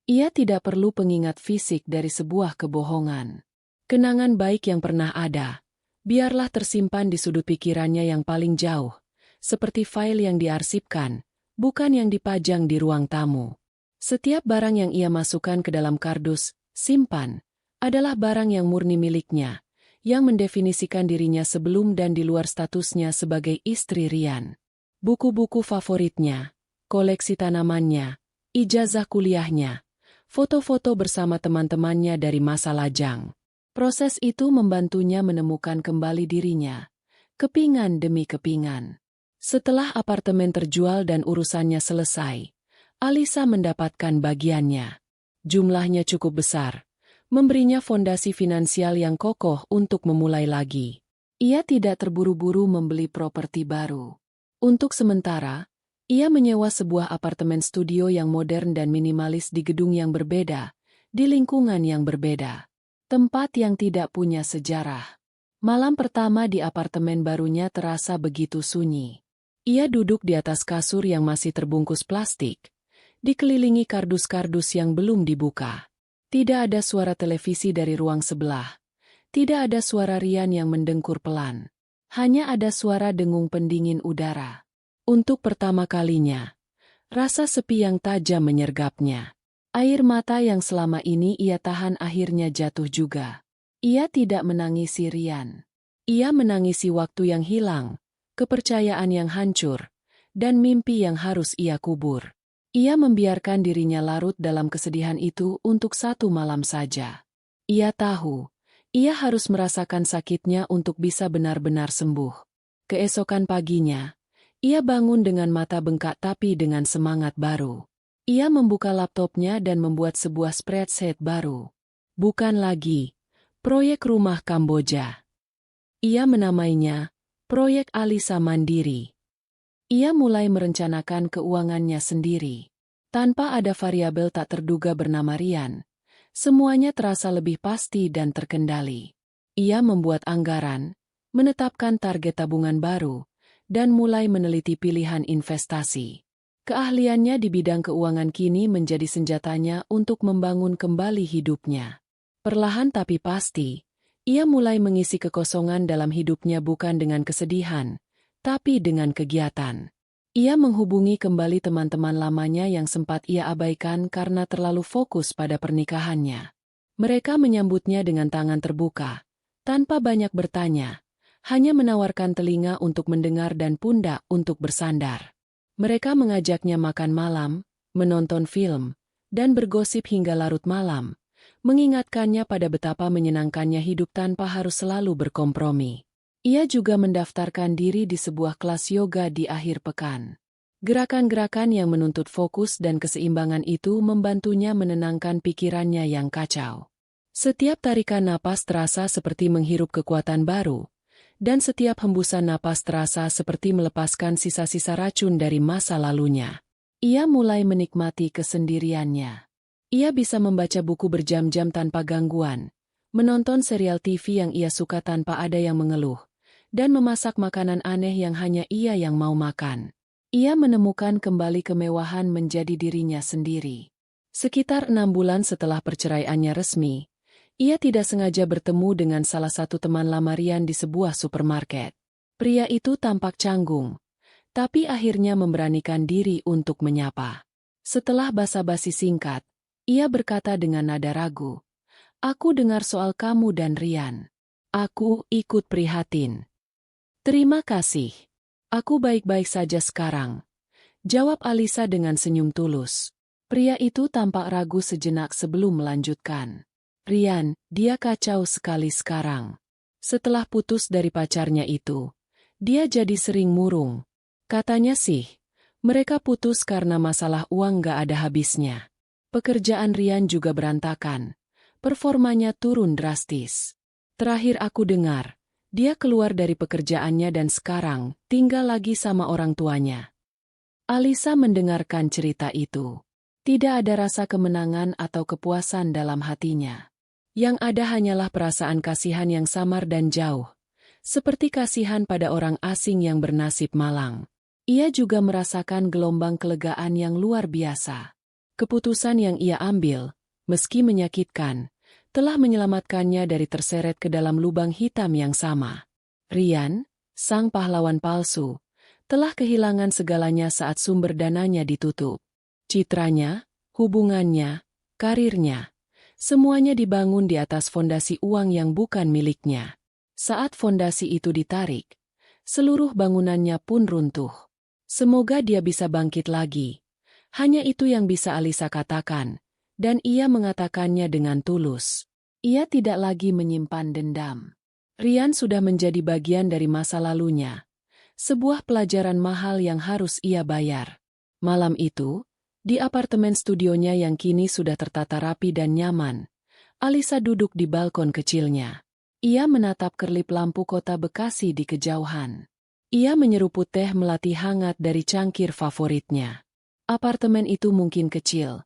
Ia tidak perlu pengingat fisik dari sebuah kebohongan. Kenangan baik yang pernah ada, biarlah tersimpan di sudut pikirannya yang paling jauh, seperti file yang diarsipkan, bukan yang dipajang di ruang tamu. Setiap barang yang ia masukkan ke dalam kardus, simpan, adalah barang yang murni miliknya, yang mendefinisikan dirinya sebelum dan di luar statusnya sebagai istri Rian. Buku-buku favoritnya, koleksi tanamannya, ijazah kuliahnya, foto-foto bersama teman-temannya dari masa lajang. Proses itu membantunya menemukan kembali dirinya, kepingan demi kepingan. Setelah apartemen terjual dan urusannya selesai, Alisa mendapatkan bagiannya. Jumlahnya cukup besar, memberinya fondasi finansial yang kokoh untuk memulai lagi. Ia tidak terburu-buru membeli properti baru. Untuk sementara, Ia menyewa sebuah apartemen studio yang modern dan minimalis di gedung yang berbeda, di lingkungan yang berbeda. Tempat yang tidak punya sejarah. Malam pertama di apartemen barunya terasa begitu sunyi. Ia duduk di atas kasur yang masih terbungkus plastik, dikelilingi kardus-kardus yang belum dibuka. Tidak ada suara televisi dari ruang sebelah. Tidak ada suara Rian yang mendengkur pelan. Hanya ada suara dengung pendingin udara. Untuk pertama kalinya, rasa sepi yang tajam menyergapnya. Air mata yang selama ini ia tahan akhirnya jatuh juga. Ia tidak menangisi Rian. Ia menangisi waktu yang hilang, kepercayaan yang hancur, dan mimpi yang harus ia kubur. Ia membiarkan dirinya larut dalam kesedihan itu untuk satu malam saja. Ia tahu, ia harus merasakan sakitnya untuk bisa benar-benar sembuh. Keesokan paginya, ia bangun dengan mata bengkak tapi dengan semangat baru. Ia membuka laptopnya dan membuat sebuah spreadsheet baru. Bukan lagi proyek rumah Kamboja. Ia menamainya Proyek Alisa Mandiri. Ia mulai merencanakan keuangannya sendiri. Tanpa ada variabel tak terduga bernama Rian, semuanya terasa lebih pasti dan terkendali. Ia membuat anggaran, menetapkan target tabungan baru, dan mulai meneliti pilihan investasi. Keahliannya di bidang keuangan kini menjadi senjatanya untuk membangun kembali hidupnya. Perlahan tapi pasti, ia mulai mengisi kekosongan dalam hidupnya bukan dengan kesedihan, tapi dengan kegiatan. Ia menghubungi kembali teman-teman lamanya yang sempat ia abaikan karena terlalu fokus pada pernikahannya. Mereka menyambutnya dengan tangan terbuka, tanpa banyak bertanya, hanya menawarkan telinga untuk mendengar dan pundak untuk bersandar. Mereka mengajaknya makan malam, menonton film, dan bergosip hingga larut malam, mengingatkannya pada betapa menyenangkannya hidup tanpa harus selalu berkompromi. Ia juga mendaftarkan diri di sebuah kelas yoga di akhir pekan. Gerakan-gerakan yang menuntut fokus dan keseimbangan itu membantunya menenangkan pikirannya yang kacau. Setiap tarikan napas terasa seperti menghirup kekuatan baru, dan setiap hembusan napas terasa seperti melepaskan sisa-sisa racun dari masa lalunya. Ia mulai menikmati kesendiriannya. Ia bisa membaca buku berjam-jam tanpa gangguan, menonton serial TV yang ia suka tanpa ada yang mengeluh, dan memasak makanan aneh yang hanya ia yang mau makan. Ia menemukan kembali kemewahan menjadi dirinya sendiri. Sekitar 6 bulan setelah perceraiannya resmi, ia tidak sengaja bertemu dengan salah satu teman lama Rian di sebuah supermarket. Pria itu tampak canggung, tapi akhirnya memberanikan diri untuk menyapa. Setelah basa-basi singkat, ia berkata dengan nada ragu, "Aku dengar soal kamu dan Rian. Aku ikut prihatin." "Terima kasih. Aku baik-baik saja sekarang," jawab Alisa dengan senyum tulus. Pria itu tampak ragu sejenak sebelum melanjutkan. "Rian, dia kacau sekali sekarang. Setelah putus dari pacarnya itu, dia jadi sering murung. Katanya sih, mereka putus karena masalah uang gak ada habisnya. Pekerjaan Rian juga berantakan. Performanya turun drastis. Terakhir aku dengar, dia keluar dari pekerjaannya dan sekarang tinggal lagi sama orang tuanya." Alisa mendengarkan cerita itu. Tidak ada rasa kemenangan atau kepuasan dalam hatinya. Yang ada hanyalah perasaan kasihan yang samar dan jauh, seperti kasihan pada orang asing yang bernasib malang. Ia juga merasakan gelombang kelegaan yang luar biasa. Keputusan yang ia ambil, meski menyakitkan, telah menyelamatkannya dari terseret ke dalam lubang hitam yang sama. Rian, sang pahlawan palsu, telah kehilangan segalanya saat sumber dananya ditutup. Citranya, hubungannya, karirnya, semuanya dibangun di atas fondasi uang yang bukan miliknya. Saat fondasi itu ditarik, seluruh bangunannya pun runtuh. Semoga dia bisa bangkit lagi. Hanya itu yang bisa Alisa katakan, dan ia mengatakannya dengan tulus. Ia tidak lagi menyimpan dendam. Rian sudah menjadi bagian dari masa lalunya. Sebuah pelajaran mahal yang harus ia bayar. Malam itu, di apartemen studionya yang kini sudah tertata rapi dan nyaman, Alisa duduk di balkon kecilnya. Ia menatap kerlip lampu kota Bekasi di kejauhan. Ia menyeruput teh melati hangat dari cangkir favoritnya. Apartemen itu mungkin kecil,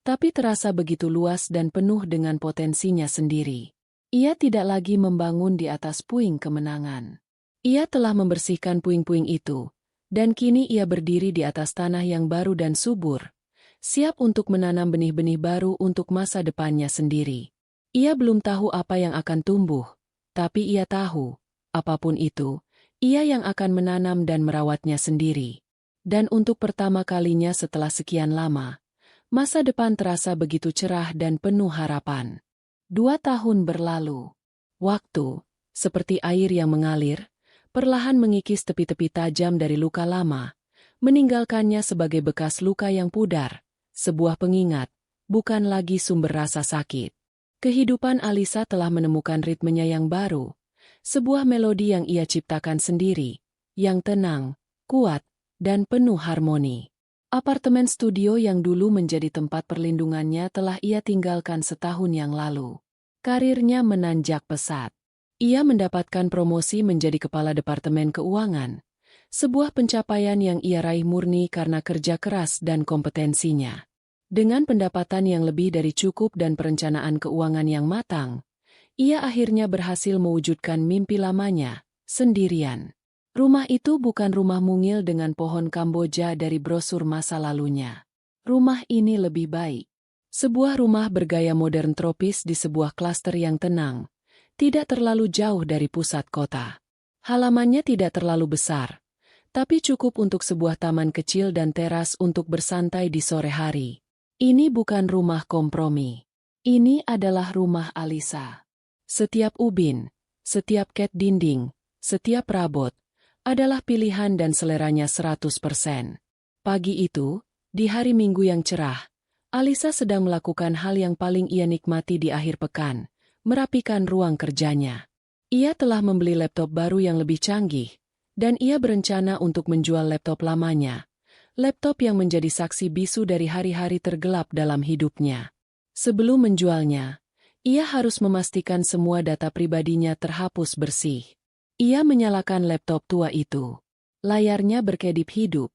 tapi terasa begitu luas dan penuh dengan potensinya sendiri. Ia tidak lagi membangun di atas puing kemenangan. Ia telah membersihkan puing-puing itu, dan kini ia berdiri di atas tanah yang baru dan subur, siap untuk menanam benih-benih baru untuk masa depannya sendiri. Ia belum tahu apa yang akan tumbuh, tapi ia tahu, apapun itu, ia yang akan menanam dan merawatnya sendiri. Dan untuk pertama kalinya setelah sekian lama, masa depan terasa begitu cerah dan penuh harapan. 2 tahun berlalu. Waktu, seperti air yang mengalir, perlahan mengikis tepi-tepi tajam dari luka lama, meninggalkannya sebagai bekas luka yang pudar, sebuah pengingat, bukan lagi sumber rasa sakit. Kehidupan Alisa telah menemukan ritmenya yang baru, sebuah melodi yang ia ciptakan sendiri, yang tenang, kuat, dan penuh harmoni. Apartemen studio yang dulu menjadi tempat perlindungannya telah ia tinggalkan setahun yang lalu. Karirnya menanjak pesat. Ia mendapatkan promosi menjadi kepala departemen keuangan, sebuah pencapaian yang ia raih murni karena kerja keras dan kompetensinya. Dengan pendapatan yang lebih dari cukup dan perencanaan keuangan yang matang, ia akhirnya berhasil mewujudkan mimpi lamanya, sendirian. Rumah itu bukan rumah mungil dengan pohon Kamboja dari brosur masa lalunya. Rumah ini lebih baik. Sebuah rumah bergaya modern tropis di sebuah klaster yang tenang, tidak terlalu jauh dari pusat kota. Halamannya tidak terlalu besar, tapi cukup untuk sebuah taman kecil dan teras untuk bersantai di sore hari. Ini bukan rumah kompromi. Ini adalah rumah Alisa. Setiap ubin, setiap cat dinding, setiap rabot, adalah pilihan dan seleranya 100%. Pagi itu, di hari Minggu yang cerah, Alisa sedang melakukan hal yang paling ia nikmati di akhir pekan, merapikan ruang kerjanya. Ia telah membeli laptop baru yang lebih canggih, dan ia berencana untuk menjual laptop lamanya, laptop yang menjadi saksi bisu dari hari-hari tergelap dalam hidupnya. Sebelum menjualnya, ia harus memastikan semua data pribadinya terhapus bersih. Ia menyalakan laptop tua itu. Layarnya berkedip hidup,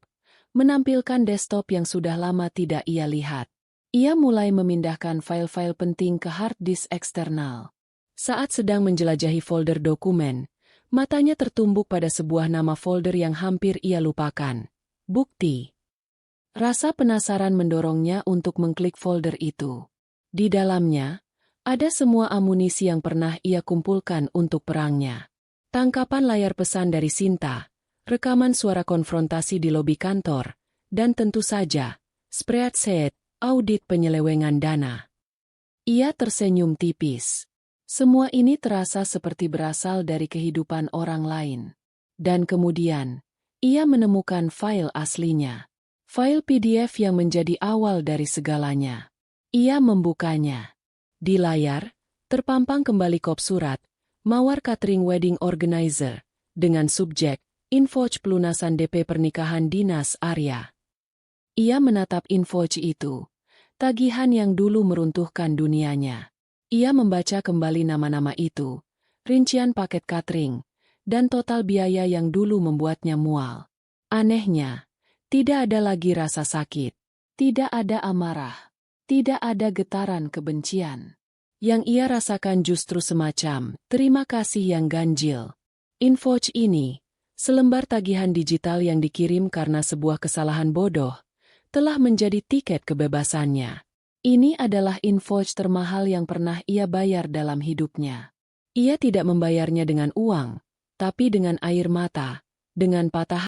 menampilkan desktop yang sudah lama tidak ia lihat. Ia mulai memindahkan file-file penting ke hard disk eksternal. Saat sedang menjelajahi folder dokumen, matanya tertumbuk pada sebuah nama folder yang hampir ia lupakan. Bukti. Rasa penasaran mendorongnya untuk mengklik folder itu. Di dalamnya, ada semua amunisi yang pernah ia kumpulkan untuk perangnya. Tangkapan layar pesan dari Sinta, rekaman suara konfrontasi di lobi kantor, dan tentu saja, spreadsheet, audit penyelewengan dana. Ia tersenyum tipis. Semua ini terasa seperti berasal dari kehidupan orang lain. Dan kemudian, ia menemukan file aslinya. File PDF yang menjadi awal dari segalanya. Ia membukanya. Di layar, terpampang kembali kop surat, Mawar Catering Wedding Organizer, dengan subjek, invoice pelunasan DP pernikahan Dinas Arya. Ia menatap invoice itu, tagihan yang dulu meruntuhkan dunianya. Ia membaca kembali nama-nama itu, rincian paket catering, dan total biaya yang dulu membuatnya mual. Anehnya, tidak ada lagi rasa sakit, tidak ada amarah, tidak ada getaran kebencian. Yang ia rasakan justru semacam terima kasih yang ganjil. Invoice ini, selembar tagihan digital yang dikirim karena sebuah kesalahan bodoh, telah menjadi tiket kebebasannya. Ini adalah invoice termahal yang pernah ia bayar dalam hidupnya. Ia tidak membayarnya dengan uang, tapi dengan air mata, dengan patah